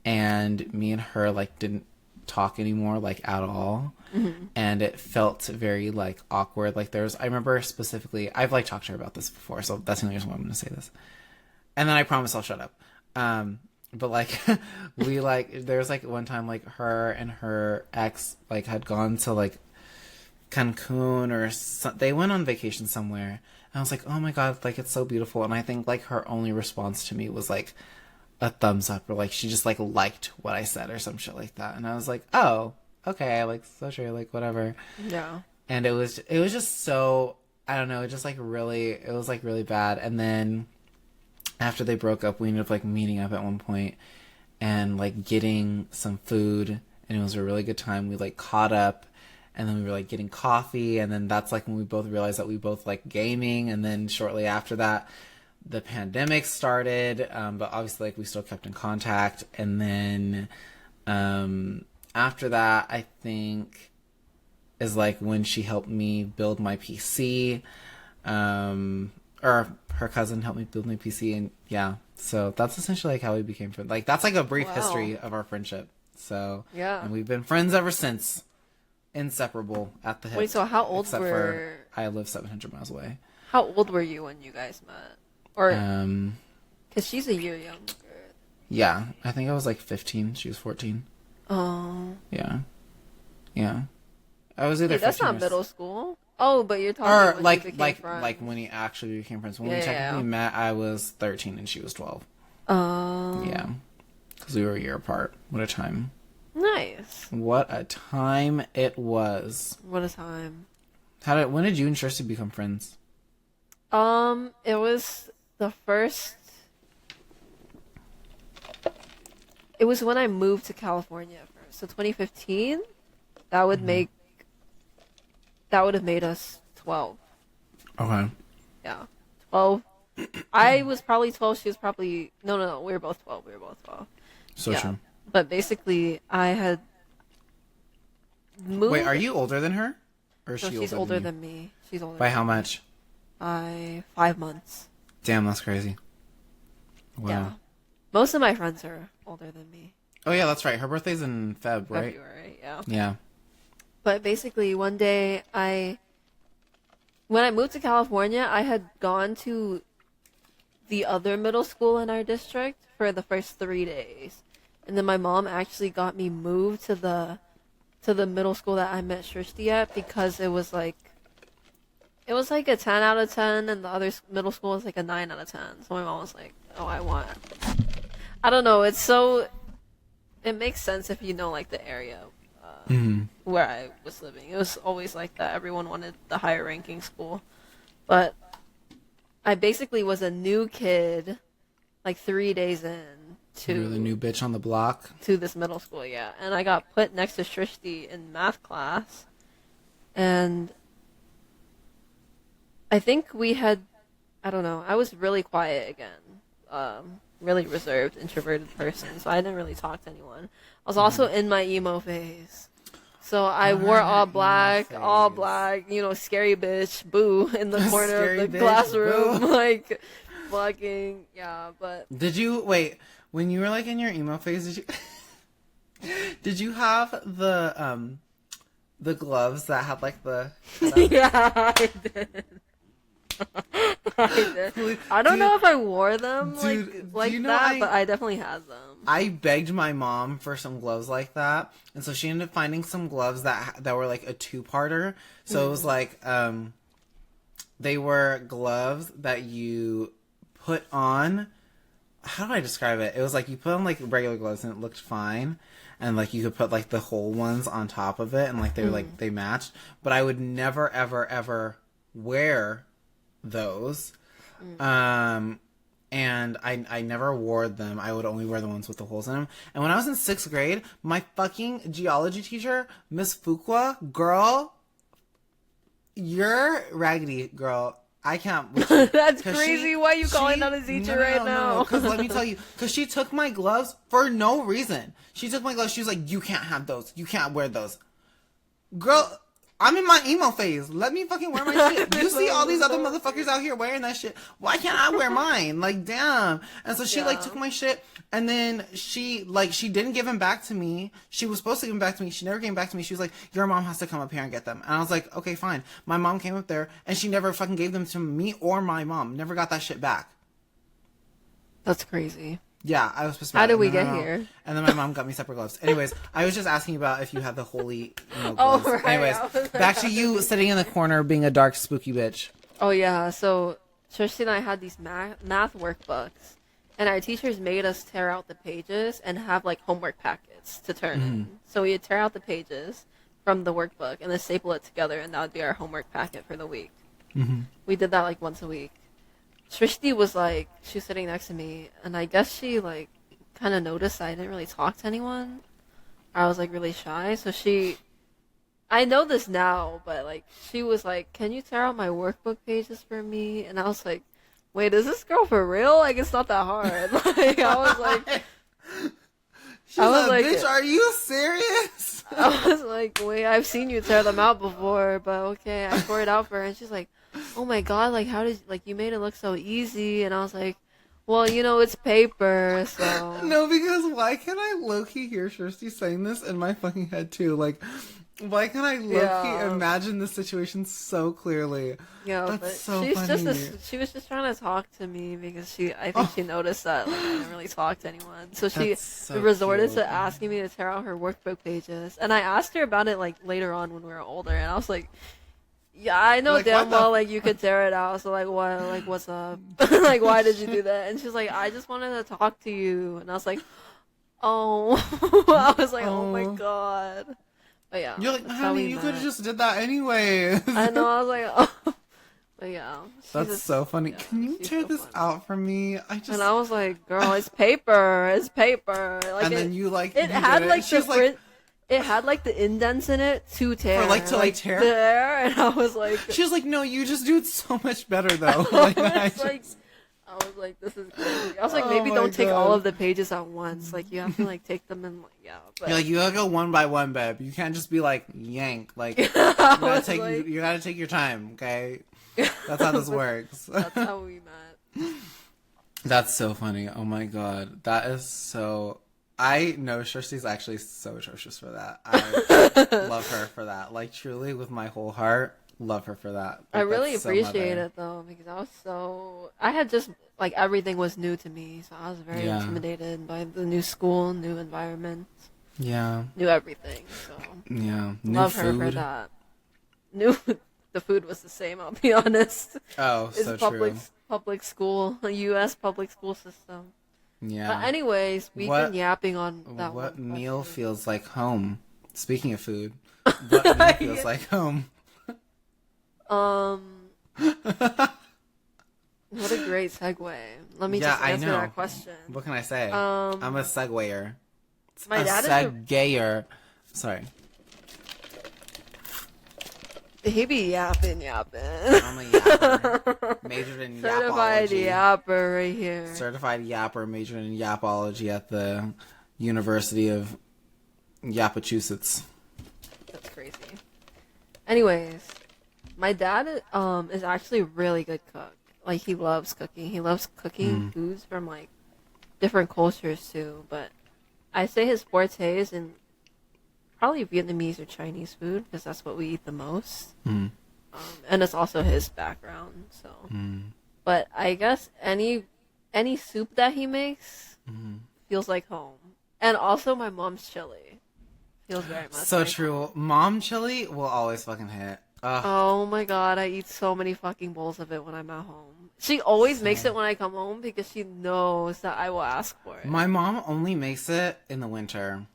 and me and her like didn't talk anymore like at all. And it felt very like awkward. Like I remember specifically, I've like talked to her about this before, so that's the only reason why I'm gonna say this, and then I promise I'll shut up. But like we like there's like one time like her and her ex like had gone to like Cancun they went on vacation somewhere, and I was like, oh my god, like it's so beautiful. And I think like her only response to me was like a thumbs up, or like she just like liked what I said or some shit like that. And I was like, oh, okay, like so sure, like whatever.
Yeah.
And it was just so, I don't know, it was like really bad. And then after they broke up, we ended up like meeting up at one point and like getting some food, and it was a really good time. We like caught up, and then we were like getting coffee, and then that's like when we both realized that we both like gaming. And then shortly after that, the pandemic started, but obviously like we still kept in contact. And then after that, I think is like when she helped me build my PC, or her cousin helped me build my PC, and yeah, so that's essentially like how we became friends. Like that's like a brief history of our friendship. So
yeah,
and we've been friends ever since, inseparable at the hip.
Wait, so how old
except for I live 700 miles away.
How old were you when you guys met? Or because she's a year younger.
Yeah, I think I was like 15. She was 14.
Oh.
Yeah. I was either.
Wait, that's not middle school. Oh, but you're talking
or
when
like
you became
like
friends.
like when he actually became friends. When we technically met, I was 13 and she was 12. Yeah, because we were a year apart. What a time!
Nice.
What a time it was.
What a time.
When did you and Tristy become friends?
It was the first. It was when I moved to California first. So 2015, that would have made us 12.
Okay.
Yeah, 12. I was probably 12. She was probably no. We were both 12.
So true.
But basically, I had moved.
Wait, are you older than her, or is
No,
she
she's older than me. She's older.
By how much?
By 5 months.
Damn, that's crazy. Wow.
Yeah. Most of my friends are older than me.
Oh yeah, that's right. Her birthday's in right?
February, yeah.
Yeah.
But basically, one day when I moved to California, I had gone to the other middle school in our district for the first 3 days. And then my mom actually got me moved to the middle school that I met Shrishti at, because it was like It was like a 10 out of 10, and the other middle school was like a 9 out of 10. So my mom was like, "Oh, I don't know. It makes sense if you know like the area where I was living. It was always like that. Everyone wanted the higher ranking school, but I basically was a new kid, like 3 days in to
You're the new bitch on the block
to this middle school, yeah. And I got put next to Shrishti in math class, and I think I don't know, I was really quiet again. Really reserved, introverted person, so I didn't really talk to anyone. I was also in my emo phase. So I wore all black, scary bitch, boo, in the corner of the classroom, like, fucking, yeah, but...
Wait, when you were, like, in your emo phase, did you have the gloves that had, like, the...
Yeah, I did. I don't know if I wore them like that, but I definitely had them.
I begged my mom for some gloves like that, and so she ended up finding some gloves that were like a two-parter. So it was like they were gloves that you put on. How do I describe it? It was like you put on like regular gloves and it looked fine, and like you could put like the whole ones on top of it, and like they were like they matched. But I would never ever ever wear those. And I never wore them. I would only wear the ones with the holes in them. And when I was in 6th grade, my fucking geology teacher, Miss Fuqua, girl, you're raggedy, girl. I can't.
That's crazy. Why are you calling out a teacher right now?
Because let me tell you, because she took my gloves for no reason. She took my gloves. She was like, you can't have those. You can't wear those. Girl, I'm in my emo phase. Let me fucking wear my shit. You see all these other motherfuckers out here wearing that shit. Why can't I wear mine? Like, damn. And so she, like, took my shit, and then she didn't give them back to me. She was supposed to give them back to me. She never came back to me. She was like, your mom has to come up here and get them. And I was like, okay, fine. My mom came up there, and she never fucking gave them to me or my mom. Never got that shit back.
That's crazy.
Yeah, I was pissed.
How did we get here?
And then my mom got me separate gloves. Anyways, I was just asking about if you had the holy gloves.
Oh, right.
Anyways, back to you sitting in the corner being a dark, spooky bitch.
Oh, yeah. So, Tristan and I had these math workbooks, and our teachers made us tear out the pages and have, like, homework packets to turn in. So we would tear out the pages from the workbook and then staple it together, and that would be our homework packet for the week. We did that, like, once a week. Shrishti was like, she was sitting next to me, and I guess she like kind of noticed that I didn't really talk to anyone. I was like really shy, so I know this now, but like she was like, "Can you tear out my workbook pages for me?" And I was like, "Wait, is this girl for real? Like it's not that hard." Like I was like,
"Bitch, are you serious?"
I was like, "Wait, I've seen you tear them out before, but okay." I tore it out for her, and she's like, "Oh my god, like how did you made it look so easy?" And I was like, "Well, you know, it's paper, so."
No, because why can't I low-key hear Kirsty saying this in my fucking head too? Like, why can't I low-key imagine the situation so clearly?
Yeah,
that's
but
so
she's
funny.
She was just trying to talk to me because I think she noticed that like, I didn't really talk to anyone. So she resorted to asking me to tear out her workbook pages, and I asked her about it like later on when we were older, and I was like, "Yeah, I know
like,
damn well like you could tear it out. So like what? Like what's up? Like why did you do that?" And she's like, "I just wanted to talk to you." And I was like, "Oh," I was like, "Oh my god." But yeah,
you're like, "Honey, you could have just did that anyway."
I know. I was like, "Oh," but yeah,
that's so funny. Yeah, can you tear this out for me?
And I was like, "Girl, it's paper. It's paper." Like,
and then you like
it had like the it had like the indents in it to tear.
Or like to tear?
There, and I was like...
She was like, "No, you just do it so much better though."
I was like, this is crazy. I was like, maybe don't take all of the pages at once. Like, you have to like take them in, but...
You're like, you gotta go one by one, babe. You can't just be like, yank. Like, you gotta take your time, okay? That's how this works.
That's how we met.
That's so funny. Oh my god. That is so... I know Shirsty's actually so atrocious for that. I love her for that. Like, truly, with my whole heart, love her for that. Like,
I really appreciate it, though, because I had just, like, everything was new to me, so I was very intimidated by the new school, new environment.
Yeah.
New everything, so.
Yeah. New
love
food.
her for that. the food was the same. I'll be honest.
Oh,
It's
so true.
public school, a U.S. public school system.
Yeah.
But anyways, we've been yapping on that one.
What meal feels like home? Speaking of food, what meal feels like home?
What a great segue. Let me just answer that question.
What can I say? I'm a segueyer.
My dad
segueyer. Sorry.
He be yapping.
I'm a yapper. Majored in
Certified
yapology.
yapper right here.
Certified yapper, majored in yapology at the University of Massachusetts.
That's crazy. Anyways, my dad is actually a really good cook. Like, he loves cooking. He loves cooking foods from, like, different cultures, too. But I say his forte is in probably Vietnamese or Chinese food, because that's what we eat the most. And it's also his background, so. But I guess any soup that he makes feels like home. And also my mom's chili feels very much
so
like
true.
home.
Mom chili will always fucking hit.
Oh my god, I eat so many fucking bowls of it when I'm at home. She always makes it when I come home because she knows that I will ask for it.
My mom only makes it in the winter.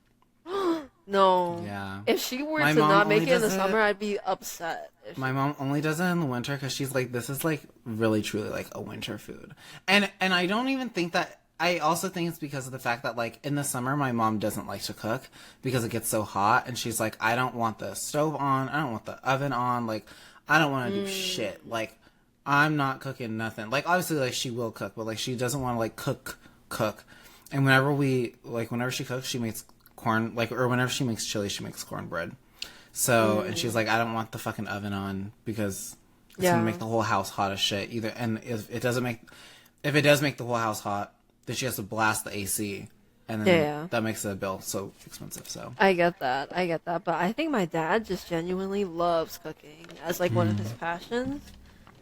No.
Yeah.
If she were
My
to
mom
not make
only
it in the
does
summer, I'd be upset.
My mom only does it in the winter because she's like, this is like really truly like a winter food. And I don't even think that. I also think it's because of the fact that, like, in the summer, my mom doesn't like to cook because it gets so hot. And she's like, I don't want the stove on. I don't want the oven on. Like, I don't want to do shit. Like, I'm not cooking nothing. Like, obviously, like, she will cook, but, like, she doesn't want to, like, cook. And whenever she cooks, she makes corn, like, or whenever she makes chili, she makes cornbread. So, and she's like, I don't want the fucking oven on because it's going to make the whole house hot as shit. And if it does make the whole house hot, then she has to blast the AC, and then that makes the bill so expensive. So
I get that, but I think my dad just genuinely loves cooking as like one of his passions.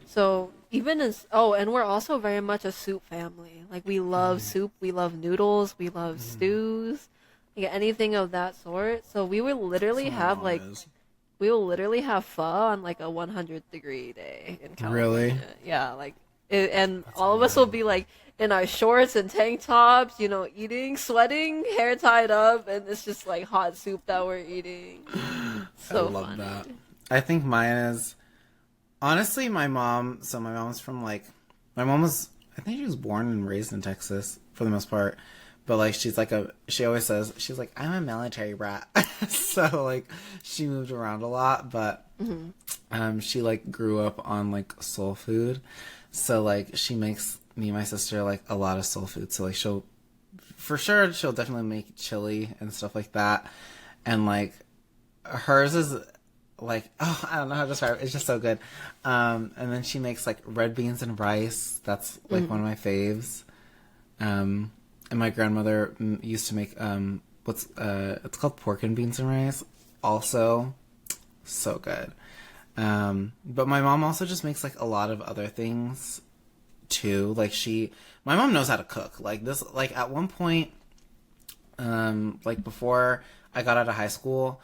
So even and we're also very much a soup family. Like, we love soup, we love noodles, we love stews, like anything of that sort. So we will literally have pho on like a 100-degree day in California.
Really?
Yeah, like and all of us will be like in our shorts and tank tops, eating, sweating, hair tied up, and it's just like hot soup that we're eating. So
I love
funny.
that. I think mine is honestly my mom. So my mom's from I think she was born and raised in Texas for the most part, but like she always says she's like, I'm a military brat. So like she moved around a lot, but she like grew up on like soul food. So like she makes me and my sister like a lot of soul food. So like she'll definitely make chili and stuff like that. And like hers is like, I don't know how to describe it. It's just so good. And then she makes like red beans and rice. That's like one of my faves. And my grandmother used to make it's called pork and beans and rice. Also so good. But my mom also just makes like a lot of other things too. Like my mom knows how to cook. Like this, like at one point, like before I got out of high school,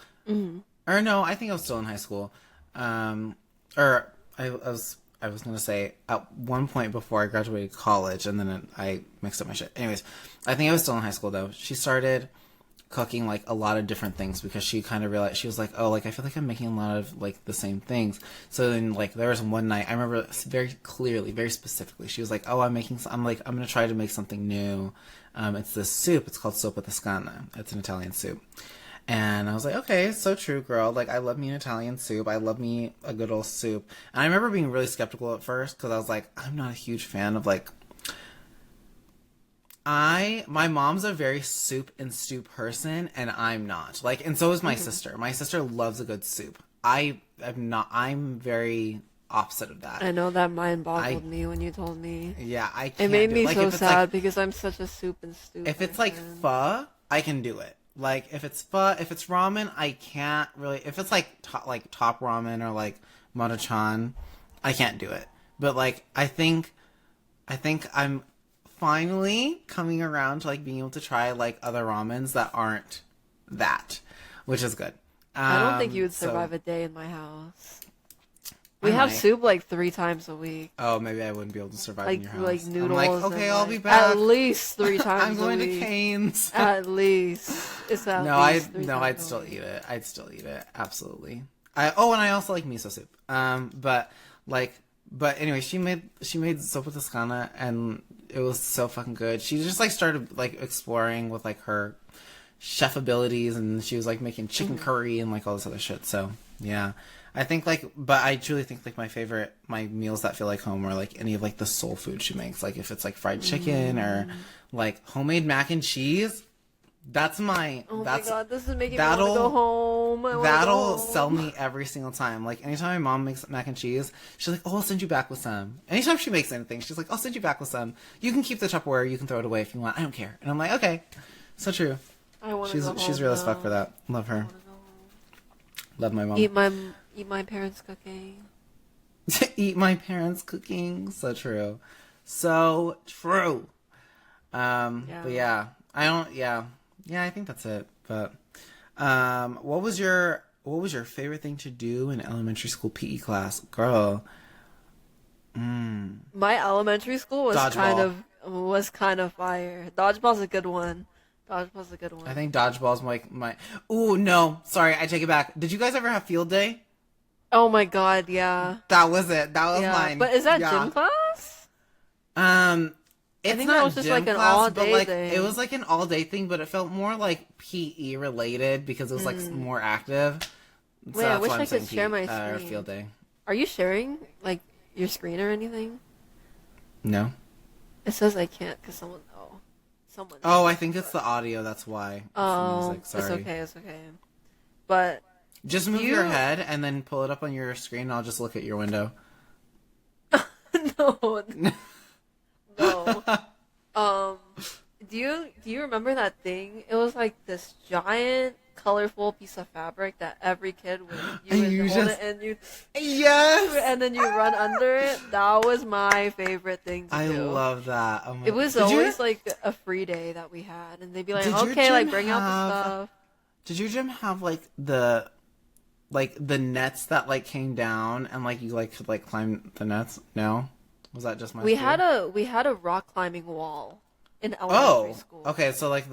or no, I think I was still in high school. Or I was gonna say at one point before I graduated college, and then I mixed up my shit. Anyways, I think I was still in high school though. She started cooking like a lot of different things because she kind of realized, she was like, oh, like I feel like I'm making a lot of like the same things. So then like there was one night I remember very clearly, very specifically, she was like, oh, I'm gonna try to make something new. It's this soup, it's called sopa toscana. It's an Italian soup. And I was like, okay, so true, girl. Like, I love me an Italian soup. I love me a good old soup. And I remember being really skeptical at first because I was like, I'm not a huge fan of like, my mom's a very soup and stew person, and I'm not. Like, and so is my sister. My sister loves a good soup. I'm not. I'm very opposite of that.
I know that mind boggled me when you told me.
Yeah, I can't.
It made me
like,
so sad because I'm such a soup and stew
If it's like pho, I can do it. Like, if it's pho, if it's ramen, I can't really. If it's like top ramen or like Maruchan, I can't do it. But like, I think I'm finally coming around to like being able to try like other ramens that aren't that, which is good.
I don't think you would survive a day in my house. We have soup like 3 times a week.
Oh, maybe I wouldn't be able to survive in your house.
Like noodles.
I'm like, okay, I'll be back.
At least 3 times a week.
I'm going to Cane's.
At least. It's at
no,
least
I'd still eat it. I'd still eat it. Absolutely. And I also like miso soup. But anyway, she made sopa toscana, and it was so fucking good. She just like started like exploring with like her chef abilities, and she was like making chicken curry and like all this other shit. So yeah, I think but I truly think like my meals that feel like home are like any of like the soul food she makes. Like if it's like fried chicken or like homemade mac and cheese. That's my god, this is making me want to go home. That'll sell me every single time. Like anytime my mom makes mac and cheese, she's like, "Oh, I'll send you back with some." Anytime she makes anything, she's like, "I'll send you back with some. You can keep the Tupperware, you can throw it away if you want. I don't care." And I'm like, "Okay." So true. She's real as fuck for that. Love her. Love my mom.
Eat my parents' cooking.
Eat my parents' cooking. So true. So true. But yeah, I think that's it. But what was your favorite thing to do in elementary school PE class, girl?
My elementary school was kind of fire. Dodgeball's a good one. I think
dodgeball's my. Ooh, no, sorry, I take it back. Did you guys ever have field day?
Oh my god, yeah.
That was it. That was mine.
But is that gym class?
It's
not
that
was just
gym
like an
class,
all-day
but like
thing.
it was like an all-day thing, but it felt more like PE related because it was like more active.
Wait, so I wish I could share my screen.
Field day.
Are you sharing like your screen or anything?
No.
It says I can't because someone.
Oh, I think it's the audio. That's why.
Oh,
music. Sorry.
It's okay. But
just move your head and then pull it up on your screen. And I'll just look at your window.
No. Do you remember that thing? It was like this giant, colorful piece of fabric that every kid would hold it and you and then you run under it. That was my favorite thing to do.
I love that. Oh my
it was always like a free day that we had, and they'd be like, "Okay, like bring out the stuff." Did
your gym have like the nets that like came down and like you like could like climb the nets? No. Was that just my
We had a rock climbing wall in elementary school.
Okay, so like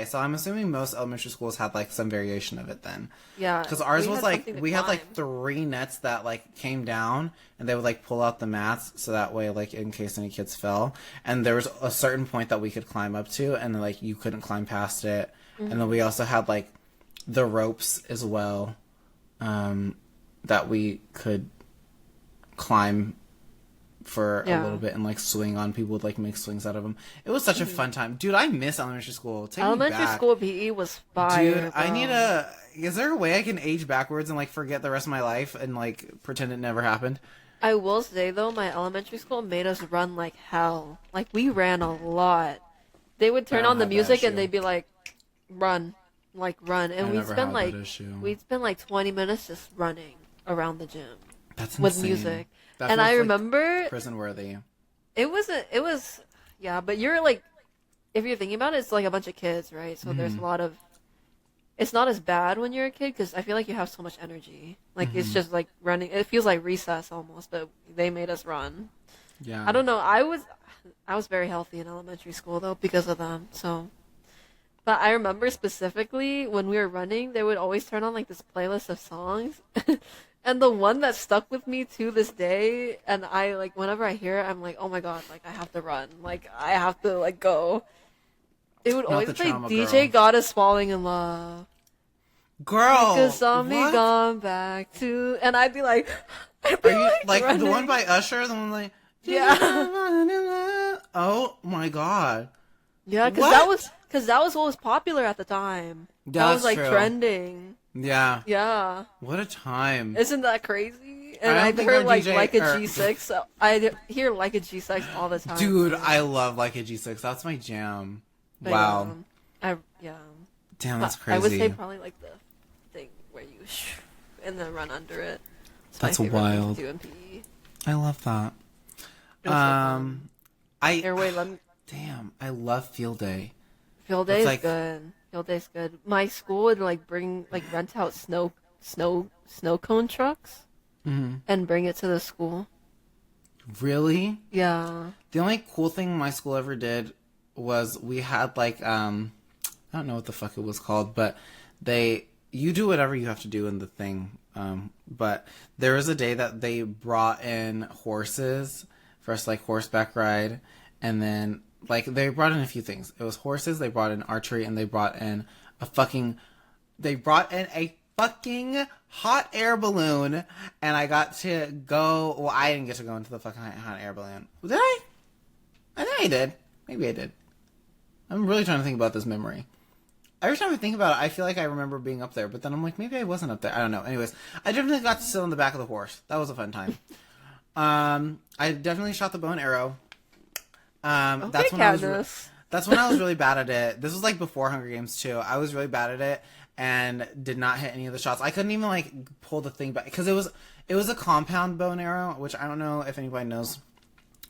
so I'm assuming most elementary schools had like some variation of it then.
Yeah.
Because ours was like we had like 3 nets that like came down and they would like pull out the mats so that way like in case any kids fell, and there was a certain point that we could climb up to and like you couldn't climb past it. And then we also had like the ropes as well that we could climb for a little bit and like swing on. People would like make swings out of them. It was such a fun time, dude. I miss elementary school.
Elementary school PE was fire,
dude. Bro. Is there a way I can age backwards and like forget the rest of my life and like pretend it never happened?
I will say though, my elementary school made us run like hell. Like we ran a lot. They would turn on the music and they'd be like, "Run, and we'd spend like 20 minutes just running around the gym.
That's
with
insane.
Music.
That
and I remember
prison worthy.
It was but you're like, if you're thinking about it, it's like a bunch of kids, right? So there's a lot of. It's not as bad when you're a kid because I feel like you have so much energy. Like it's just like running. It feels like recess almost, but they made us run.
Yeah.
I don't know. I was very healthy in elementary school though because of them. So. But I remember specifically when we were running, they would always turn on like this playlist of songs. And the one that stuck with me to this day, and I like whenever I hear it, I'm like, oh my god, like I have to run, like I have to like go. It would always play DJ God is Falling in Love.
Girl,
because zombie gone back to, and I'd be like,
are you like the one by Usher, the one like
yeah.
Oh my god.
Yeah, because that was what was popular at the time. That was like
true.
Trending.
Yeah.
Yeah.
What a time.
Isn't that crazy? And I've heard like a G6. So I hear like a G6 all the time.
Dude, I love like a G6. That's my jam. But wow. Damn, that's crazy.
I would say probably like the thing where you and then run under it.
That's wild. I love that. Damn, I love field day.
Field day is good. Field day's good. My school would like rent out snow cone trucks. and bring it to the school.
Really?
Yeah.
The only cool thing my school ever did was we had like I don't know what the fuck it was called, but you do whatever you have to do in the thing. But there was a day that they brought in horses for us, like horseback ride, and then like they brought in a few things. It was horses, they brought in archery, and they brought in a fucking hot air balloon, and I got to go. Well, I didn't get to go into the fucking hot air balloon. Did I? I think I did. Maybe I did. I'm really trying to think about this memory. Every time I think about it, I feel like I remember being up there, but then I'm like, maybe I wasn't up there. I don't know. Anyways, I definitely got to sit on the back of the horse. That was a fun time. I definitely shot the bow and arrow.
Okay,
that's when I was really bad at it. This was like before Hunger Games too. I was really bad at it and did not hit any of the shots. I couldn't even like pull the thing back because it was a compound bow and arrow, which I don't know if anybody knows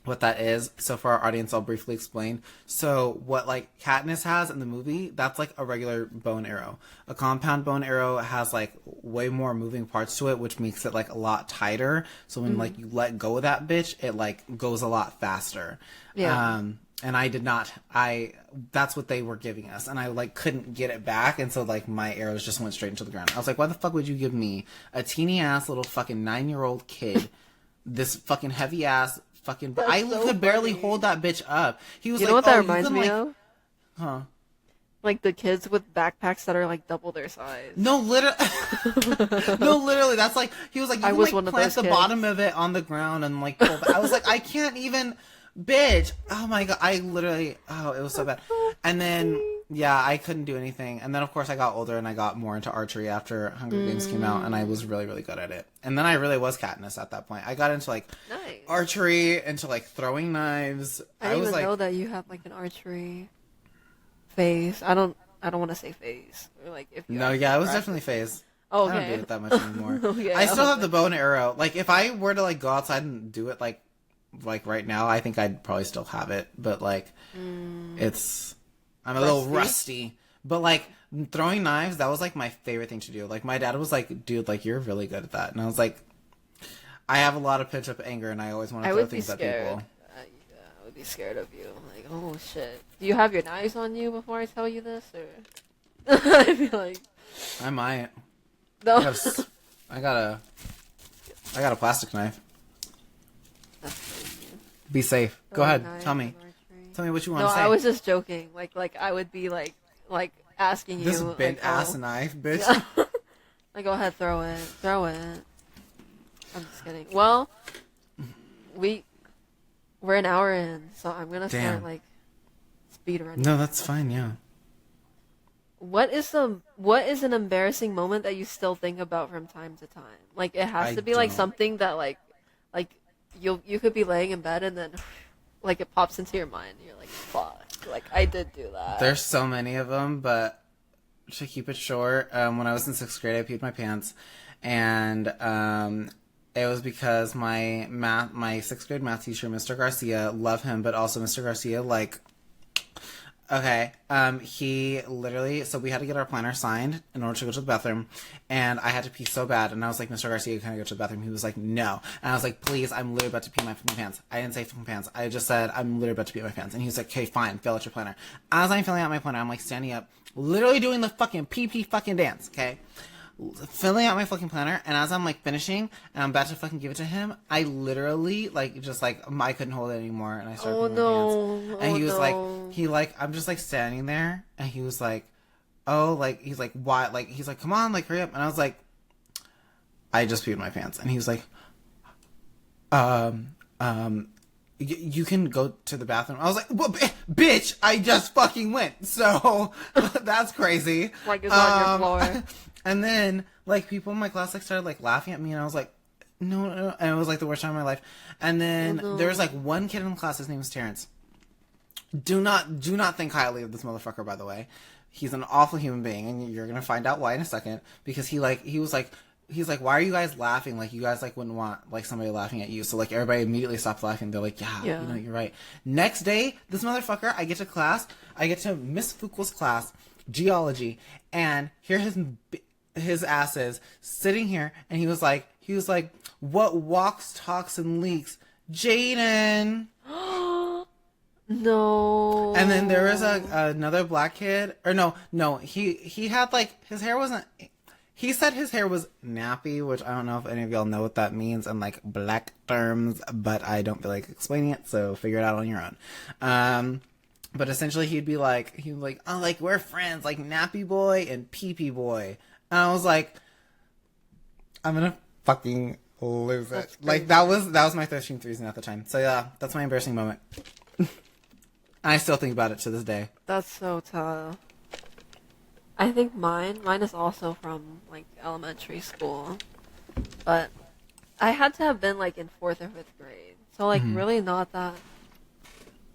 what that is. So for our audience, I'll briefly explain. So what like Katniss has in the movie, that's like a regular bow and arrow. A compound bow and arrow has like way more moving parts to it, which makes it like a lot tighter. So when like you let go of that bitch, it like goes a lot faster.
Yeah.
And that's what they were giving us. And I like couldn't get it back. And so like my arrows just went straight into the ground. I was like, why the fuck would you give me, a teeny ass little fucking 9-year-old kid, this fucking heavy ass fucking, I could barely hold that bitch up. He was
you
like,
know what that reminds me of?
Huh?
Like the kids with backpacks that are like double their size.
No, literally. That's like, he was like, you can like plant the bottom of it on the ground and like pull back. I was like, I can't even, bitch. Oh my god. It was so bad. And then, yeah, I couldn't do anything. And then of course I got older and I got more into archery after Hunger Games came out, and I was really, really good at it. And then I really was Katniss at that point. I got into like archery, into like throwing knives.
I didn't even know that you have like an archery phase. I don't want to say phase. Or like if you
it was definitely phase.
Oh, okay.
I don't do it that much anymore.
Okay,
I still have the bow and arrow. Like if I were to like go outside and do it like right now, I think I'd probably still have it. But like I'm a little rusty. But like throwing knives, that was like my favorite thing to do. Like my dad was like, dude, like you're really good at that. And I was like, I have a lot of pent up anger and I always want to throw things at people.
I would be scared of you. Like, oh shit. Do you have your knives on you before I tell you this, or? I feel like
I might.
No.
I got a plastic knife.
That's crazy.
Be safe. Go ahead. Tell me. Tell me what you want to say.
No, I was just joking. Like I would be like asking you.
This big ass knife, bitch. Yeah.
Like, go ahead, throw it. I'm just kidding. Well, we're an hour in, so I'm gonna start like speed running.
No, that's fine. Yeah.
What is an embarrassing moment that you still think about from time to time? Like it has to be like something that like you could be laying in bed and then like it pops into your mind. And you're like, fuck, like I did do that.
There's so many of them, but to keep it short, when I was in 6th grade, I peed my pants, and it was because my 6th grade math teacher, Mr. Garcia, love him, but also Mr. Garcia, like, okay, he literally, so we had to get our planner signed in order to go to the bathroom, and I had to pee so bad, and I was like, Mr. Garcia, can I go to the bathroom? He was like, no, and I was like, please, I'm literally about to pee my fucking pants. I didn't say fucking pants, I just said, I'm literally about to pee my pants, and he was like, okay, fine, fill out your planner. As I'm filling out my planner, I'm like standing up, literally doing the fucking pee fucking dance, okay? Filling out my fucking planner, and as I'm like finishing and I'm about to fucking give it to him, I literally like just like I couldn't hold it anymore, and I started peeing my pants. And he was like, I'm just like standing there, and he was like, oh, like he's like, why? Like he's like, come on, like hurry up, and I was like, I just peed my pants, and he was like, you can go to the bathroom. I was like, well, bitch, I just fucking went, so that's crazy.
Like it's on your floor.
And then, like, people in my class, like, started, like, laughing at me, and I was like, no. And it was, like, the worst time of my life. And then there was, like, one kid in the class, his name was Terrence. Do not think highly of this motherfucker, by the way. He's an awful human being, and you're gonna find out why in a second. Because he's like, why are you guys laughing? Like, you guys, like, wouldn't want, like, somebody laughing at you. So, like, everybody immediately stopped laughing. They're like, yeah, you know, you're right. Next day, this motherfucker, I get to Miss Fuqua's class, geology, and here his ass is sitting here, and he was like, he was like, what walks, talks, and leaks? Jadon.
No.
And then there was another black kid. Or no, he had like, his hair wasn't, he said his hair was nappy, which I don't know if any of y'all know what that means in like black terms, but I don't feel like explaining it, so figure it out on your own. But essentially he'd be like, oh, like, we're friends, like nappy boy and pee-pee boy. And I was like, I'm gonna fucking lose it. Like, that was my 13th reason at the time. So yeah, that's my embarrassing moment. I still think about it to this day.
That's so tough. I think mine is also from, like, elementary school. But I had to have been, like, in 4th or 5th grade. So, like, really not that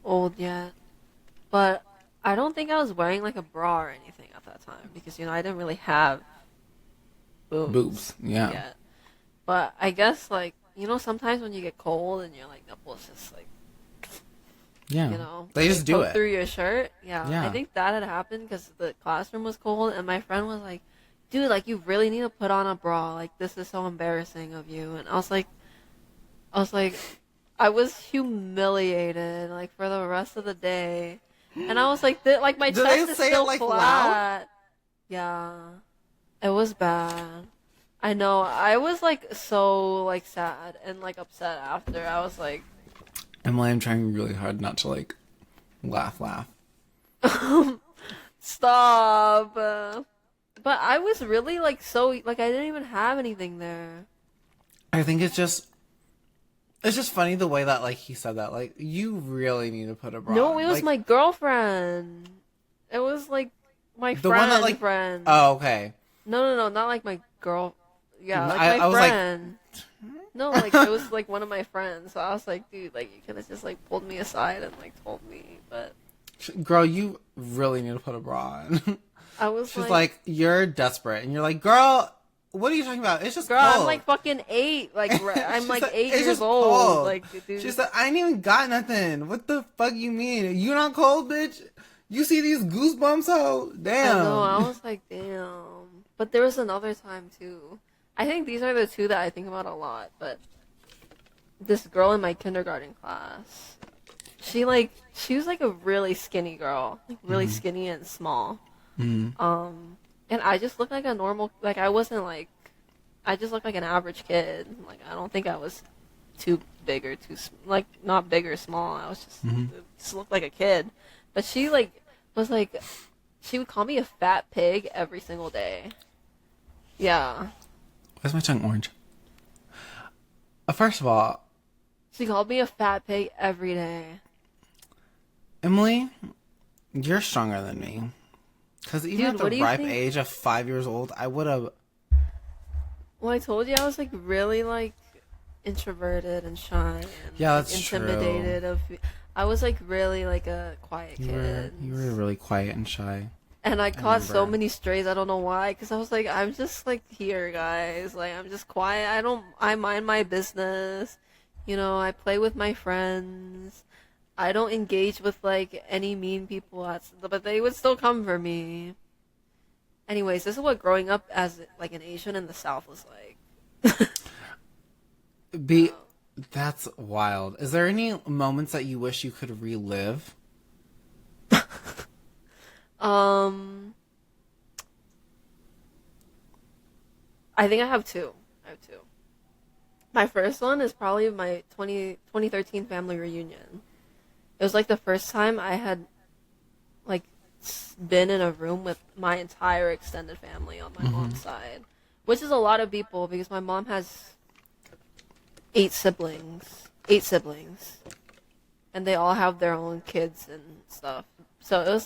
old yet. But I don't think I was wearing, like, a bra or anything at that time. Because, you know, I didn't really have boobs
yeah.
yet. But I guess, like, you know, sometimes when you get cold and your, like, nipples just, like,
yeah,
you know,
they just do it
through your shirt. Yeah.
I
think that had happened because the classroom was cold, and my friend was like, "Dude, like you really need to put on a bra. Like this is so embarrassing of you." And I was like, I was humiliated like for the rest of the day, and I was like, like my
do
chest
they
is
say
still
it, like,
flat.
loud?
Yeah, it was bad. I know. I was like so like sad and like upset after. I was like.
Emily, I'm trying really hard not to, like, laugh.
Stop. But I was really, like, so, like, I didn't even have anything there.
I think it's just funny the way that, like, he said that. Like, you really need to put a bra
No,
on.
it was
like,
my girlfriend. It was, like, my
the one that, like,
friend.
Oh, okay.
No, not, like, my girl. Yeah, like,
I
my
was
friend. No, like, it was, like, one of my friends. So I was like, dude, like, you could have just, like, pulled me aside and, like, told me. But...
Girl, you really need to put a bra on.
I was
She's like, you're desperate. And you're like, girl, what are you talking about? It's just
girl,
cold.
I'm, like, fucking 8. Like, I'm, like, 8
it's
years
just
old.
cold.
Like, dude.
She's like, I ain't even got nothing. What the fuck you mean? You not cold, bitch? You see these goosebumps, ho? Damn.
I know, I was like, damn. But there was another time, too. I think these are the two that I think about a lot, but this girl in my kindergarten class, she was like a really skinny girl, like really skinny and small. And I just looked like a normal, like I wasn't like, I just looked like an average kid. Like I don't think I was too big or too, like not big or small. I was just looked like a kid. But she like, was like, she would call me a fat pig every single day. Yeah.
Why's my tongue orange? First of all,
she called me a fat pig every day.
Emily, you're stronger than me. Because even at the ripe age of 5 years old, I would have...
Well, I told you I was, like, really, like, introverted and shy. And,
yeah,
like,
that's
intimidated
true.
I was, like, really, like, a quiet kid.
You were really quiet and shy.
And I caught so many strays, I don't know why, because I was like, I'm just, like, here, guys. Like, I'm just quiet. I mind my business. You know, I play with my friends. I don't engage with, like, any mean people, but they would still come for me. Anyways, this is what growing up as, like, an Asian in the South was like.
That's wild. Is there any moments that you wish you could relive?
I think I have two. My first one is probably my 2013 family reunion. It was like the first time I had like been in a room with my entire extended family on my mom's side, which is a lot of people because my mom has 8 siblings, and they all have their own kids and stuff. So it was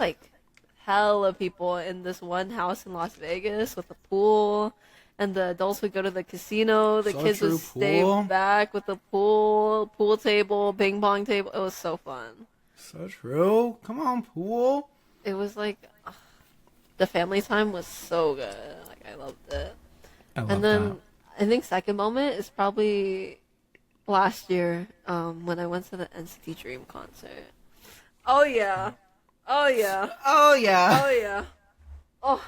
like hella people in this one house in Las Vegas with a pool. And the adults would go to the casino. The kids would stay back with the pool table, ping pong table. It was so fun.
So true. Come on, pool.
It was like, the family time was so good. Like, I loved it. And then I think second moment is probably last year when I went to the NCT Dream concert. Oh, yeah. Oh, yeah.
Oh, yeah.
Oh, yeah. Oh.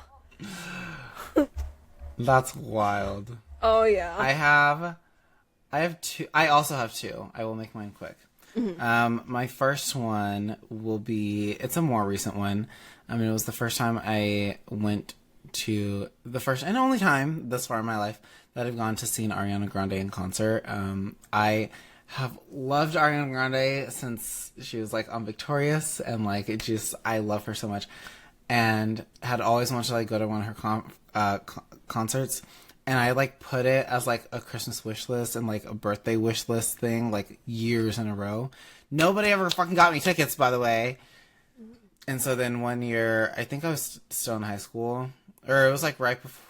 That's wild.
Oh yeah.
I have two. I also have two. I will make mine quick. My first one will be, it's a more recent one. I mean, it was the first time I went to, the first and only time thus far in my life that I've gone to see an Ariana Grande in concert. I have loved Ariana Grande since she was like on Victorious, and like it just, I love her so much, and had always wanted to like go to one of her concerts. And I, like, put it as, like, a Christmas wish list and, like, a birthday wish list thing, like, years in a row. Nobody ever fucking got me tickets, by the way. And so then one year, I think I was still in high school. Or it was, like, right before...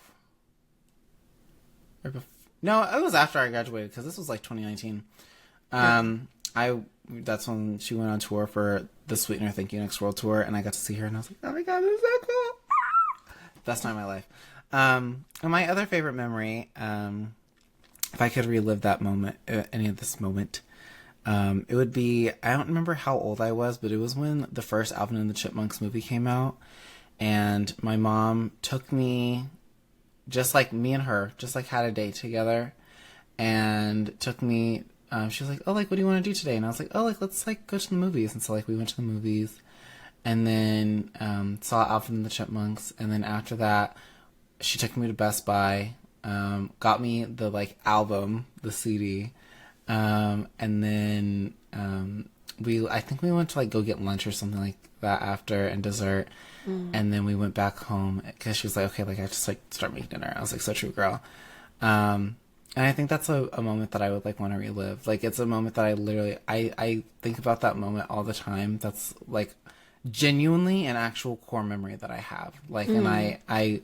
No, it was after I graduated, because this was, like, 2019. That's when she went on tour for the Sweetener Thank You Next World Tour, and I got to see her, and I was like, oh my god, this is so cool! Best time of my life. And my other favorite memory, if I could relive that moment, any of this moment, it would be, I don't remember how old I was, but it was when the first Alvin and the Chipmunks movie came out, and my mom took me, just like me and her, just like had a date together, and took me, she was like, oh, like, what do you want to do today? And I was like, oh, like, let's, like, go to the movies. And so, like, we went to the movies, and then, saw Alvin and the Chipmunks, and then after that, she took me to Best Buy, got me the, like, album, the CD, and then, I think we went to, like, go get lunch or something like that after, and dessert, and then we went back home, because she was like, okay, like, I just, like, start making dinner. I was like, so true, girl. And I think that's a moment that I would, like, want to relive. Like, it's a moment that I literally, I think about that moment all the time. That's, like, genuinely an actual core memory that I have. Like, and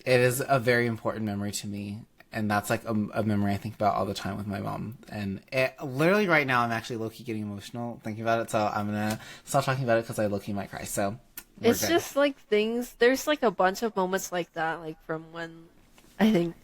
it is a very important memory to me, and that's like a memory I think about all the time with my mom. And literally right now, I'm actually low-key getting emotional thinking about it, so I'm gonna stop talking about it because I low-key might cry. So
it's good. Just like things. There's like a bunch of moments like that, like from when I think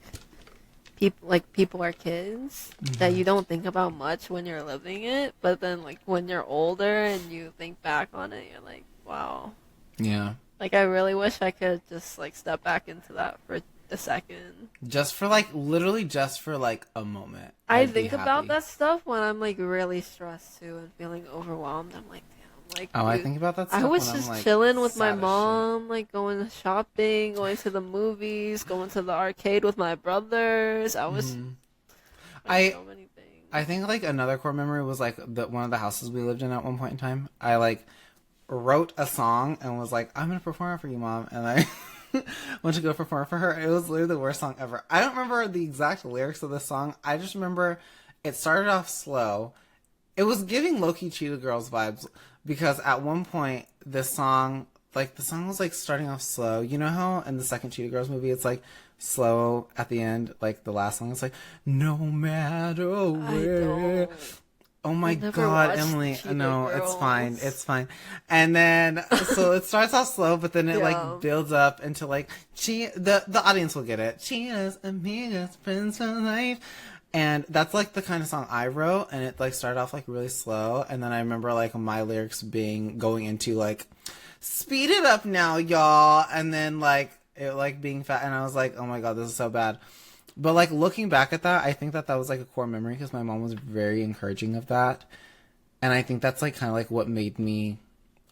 people are kids that you don't think about much when you're living it, but then like when you're older and you think back on it, you're like, wow.
Yeah.
Like, I really wish I could just, like, step back into that for a second.
Just for, like, literally just for, like, a moment.
I think about that stuff when I'm, like, really stressed, too, and feeling overwhelmed. I'm like, damn, like,
oh, dude, I think about that stuff
I was
when
just
I'm, like,
chilling with my mom, like, going shopping, going to the movies, going to the arcade with my brothers. I was... so many things.
I think, like, another core memory was, like, one of the houses we lived in at one point in time. I, like... wrote a song and was like, I'm gonna perform it for you, Mom, and I went to go perform it for her. It was literally the worst song ever. I don't remember the exact lyrics of the song. I just remember it started off slow. It was giving low-key Cheetah Girls vibes, because at one point the song was like starting off slow. You know how in the second Cheetah Girls movie it's like slow at the end, like the last song it's like, no matter where. Oh my god, Emily. No,
Girls.
It's fine. And then, so it starts off slow, but then it, like, builds up into, like, the audience will get it. Cheetahs, amigas, friends for life. And that's, like, the kind of song I wrote, and it, like, started off, like, really slow. And then I remember, like, my lyrics going into, like, speed it up now, y'all. And then, like, it, like, being fat. And I was like, oh my god, this is so bad. But, like, looking back at that, I think that was, like, a core memory because my mom was very encouraging of that. And I think that's, like, kind of, like, what made me...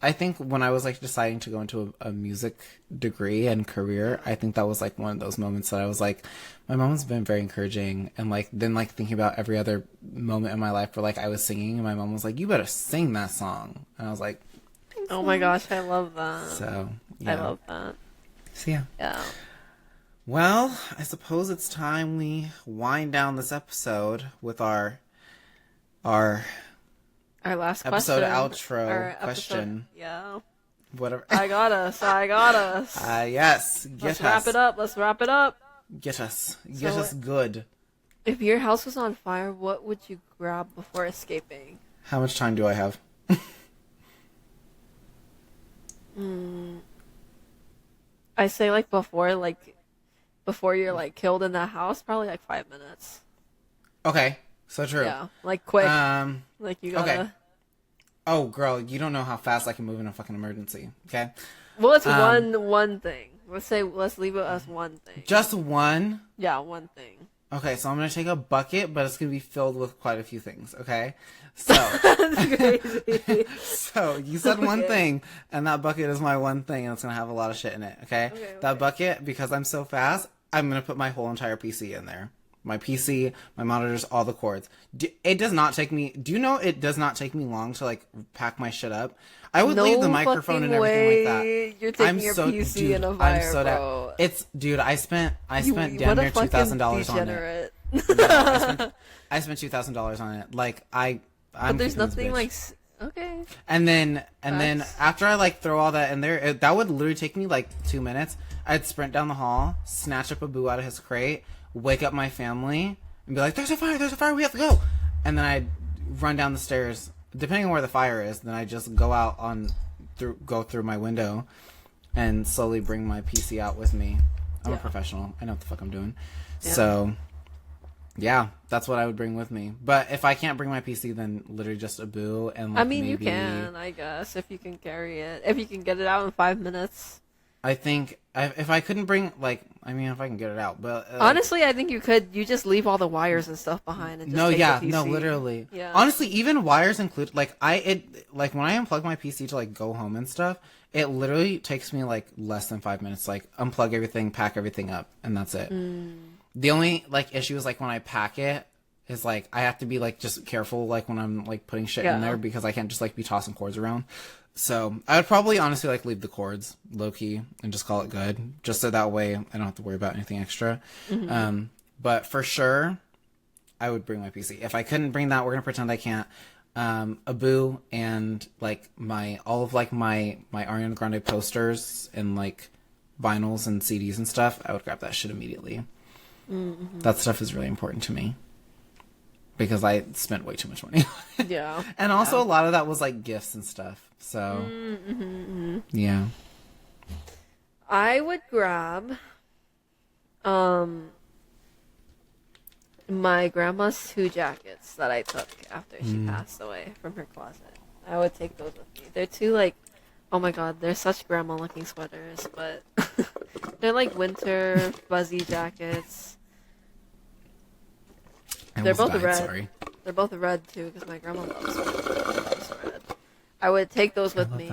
I think when I was, like, deciding to go into a music degree and career, I think that was, like, one of those moments that I was, like, my mom has been very encouraging. And, like, then, like, thinking about every other moment in my life where, like, I was singing and my mom was like, you better sing that song. And I was like...
oh my gosh, I love that.
So, yeah.
I love that.
So, yeah.
Yeah.
Well, I suppose it's time we wind down this episode with our
last
episode
question.
outro question.
Yeah.
Whatever.
I got us.
Yes.
Let's wrap it up.
Get us good.
If your house was on fire, what would you grab before escaping?
How much time do I have?
I say, like, before you're, like, killed in that house, probably, like, 5 minutes.
Okay, so true.
Yeah, like, quick. Like, you gotta...
Okay. Oh, girl, you don't know how fast I can move in a fucking emergency, okay?
Well, it's one thing. let's leave it as one thing.
Just one?
Yeah, one thing.
Okay, so I'm going to take a bucket, but it's going to be filled with quite a few things, okay? So,
That's crazy.
so you said one thing, and that bucket is my one thing, and it's going to have a lot of shit in it, okay? That bucket, because I'm so fast, I'm going to put my whole entire PC in there. My PC, my monitors, all the cords. It does not take me... Do you know it does not take me long to, like, pack my shit up? I would leave the microphone and everything like that.
You're taking your PC in a fire, bro.
Dude, I spent damn near $2,000 on it. Yeah, I spent $2,000 on it. Like,
but there's nothing like... Okay.
And then after I, like, throw all that in there, that would literally take me, like, 2 minutes. I'd sprint down the hall, snatch up a boo out of his crate, wake up my family, and be like, there's a fire, we have to go. And then I'd run down the stairs, depending on where the fire is, then I just go through my window and slowly bring my PC out with me. I'm a professional. I know what the fuck I'm doing. Yeah. So, yeah, that's what I would bring with me. But if I can't bring my PC, then literally just a boo and, like,
you can, I guess, if you can carry it. If you can get it out in 5 minutes.
I think if I couldn't bring, like, if I can get it out, but
honestly, I think you could. You just leave all the wires and stuff behind and just take the PC.
Literally.
Yeah.
Honestly, even wires included. Like when I unplug my PC to, like, go home and stuff, it literally takes me, like, less than 5 minutes. Like, unplug everything, pack everything up, and that's it. The only, like, issue is, like, when I pack it is, like, I have to be, like, just careful, like, when I'm, like, putting shit in there, because I can't just, like, be tossing cords around. So I would probably honestly, like, leave the cords low key and just call it good, just so that way I don't have to worry about anything extra. But for sure, I would bring my PC. If I couldn't bring that, we're gonna pretend I can't. A boo and, like, all of my Ariana Grande posters and, like, vinyls and CDs and stuff. I would grab that shit immediately. That stuff is really important to me. Because I spent way too much money.
Yeah.
And also a lot of that was, like, gifts and stuff. So, yeah.
I would grab my grandma's 2 jackets that I took after she passed away from her closet. I would take those with me. They're 2, like, oh my god, they're such grandma-looking sweaters, but they're, like, winter fuzzy jackets. They're both red. Sorry. They're both red too, because my grandma loves red. I would take those with me.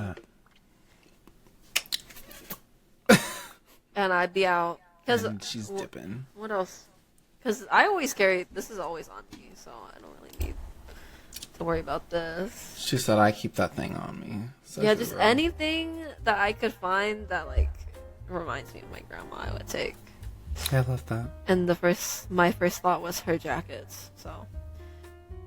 And I'd be out. Cause
she's dipping.
What else? Because I always carry. This is always on me, so I don't really need to worry about this.
She said I keep that thing on me. So
yeah, just anything that I could find that, like, reminds me of my grandma, I would take.
I love that.
And my first thought was her jackets. So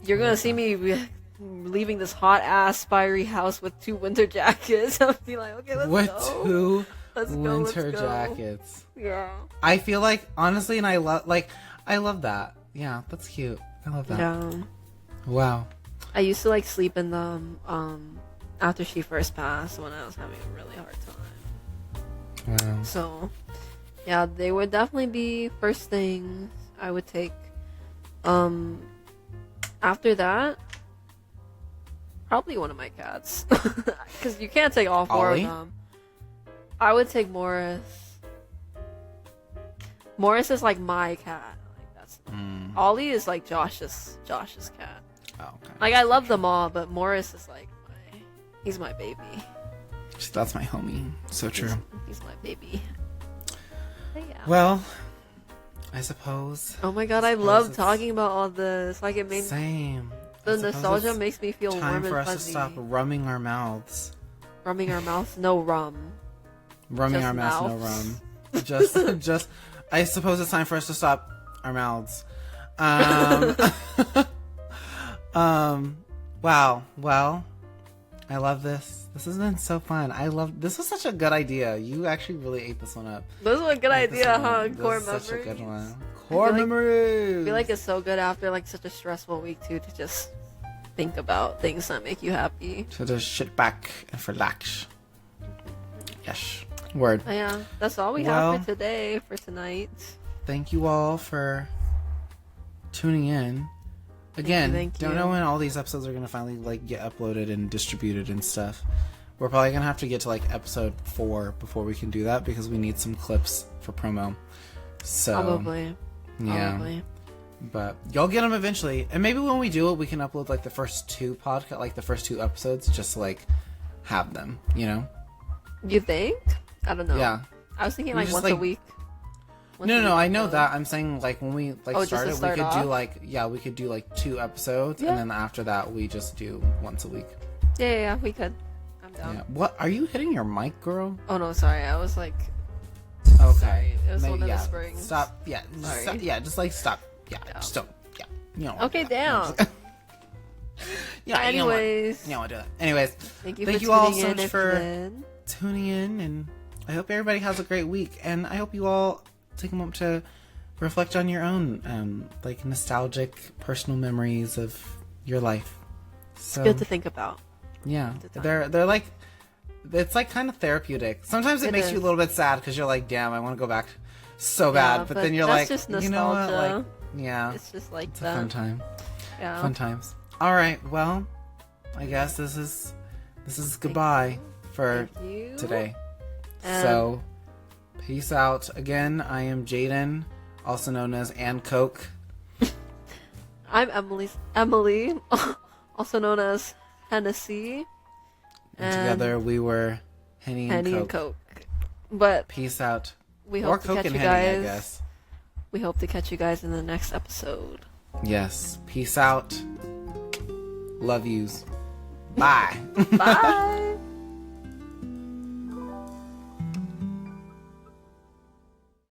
you're gonna see me leaving this hot ass fiery house with 2 winter jackets. I'll be like, okay, let's go.
Let's go. Winter jackets.
Yeah.
I feel like, honestly, and I love that. Yeah, that's cute. I love that.
Yeah.
Wow.
I used to, like, sleep in them after she first passed when I was having a really hard time.
Wow.
So. Yeah, they would definitely be first things I would take. After that, probably one of my cats. Because you can't take all 4
Ollie?
of them. I would take Morris. Morris is, like, my cat. Like, that's Ollie is, like, Josh's cat.
Oh, okay.
Like, I love them all, but Morris is, like, he's my baby.
That's my homie. So true.
He's my baby. Yeah.
Well, I suppose.
Oh my god, I love talking about all this. Like, it made
same.
The nostalgia makes me feel warm and fuzzy.
Time for us to stop rumming our mouths.
Rumming our mouths? No rum.
Rumming our mouths, no rum. Just. I suppose it's time for us to stop our mouths. Wow. Well, I love this. This has been so fun. This was such a good idea. You actually really ate this one up.
This was a good idea, huh? Core memories.
Such a good one. Core memories.
I feel like it's so good after, like, such a stressful week too, to just think about things that make you happy.
To just sit back and relax. Yes. Word.
Yeah, that's all we have for tonight.
Thank you all for tuning in. Again,
thank you.
Don't know when all these episodes are going to finally, like, get uploaded and distributed and stuff. we're probably gonna have to get to like episode 4 before we can do that because we need some clips for promo. So
Probably.
But y'all get them eventually, and maybe when we do it, we can upload like the first 2 episodes, just to, like have them. You know?
You think? I don't know.
Yeah.
I was thinking like once a week.
No, I know that. I'm saying like when we start it, we could
off?
we could do like 2 episodes, and then after that we just do once a week.
Yeah, we could. I'm down.
Yeah. What are you hitting your mic, girl?
Oh no, sorry. I was like.
Okay.
Sorry. It was one of the springs.
Stop. Yeah.
Sorry.
Just like stop. Yeah. Just don't. Yeah. You know.
Okay, down.
Yeah.
Anyways.
You don't want to do that. Anyways.
Thank
you all so much for tuning in, and I hope everybody has a great week, and I hope you all take a moment to reflect on your own like nostalgic personal memories of your life. So
good to think about.
Yeah, they're like, it's like kind of therapeutic. Sometimes it makes you a little bit sad because you're like, damn, I want to go back so bad, but then you're like,
just nostalgia.
You know what, like, yeah,
it's just like
it's a fun time.
Yeah,
fun times. All right, well, I guess this is goodbye for today. So, peace out. Again, I am Jadon, also known as Ann Coke.
I'm Emily, also known as Hennessy.
And together we were Henny and Coke.
But
peace out.
We hope
or
to
Coke
catch
and
you
Henny,
guys.
I guess.
We hope to catch you guys in the next episode.
Yes. Peace out. Love yous. Bye.
Bye.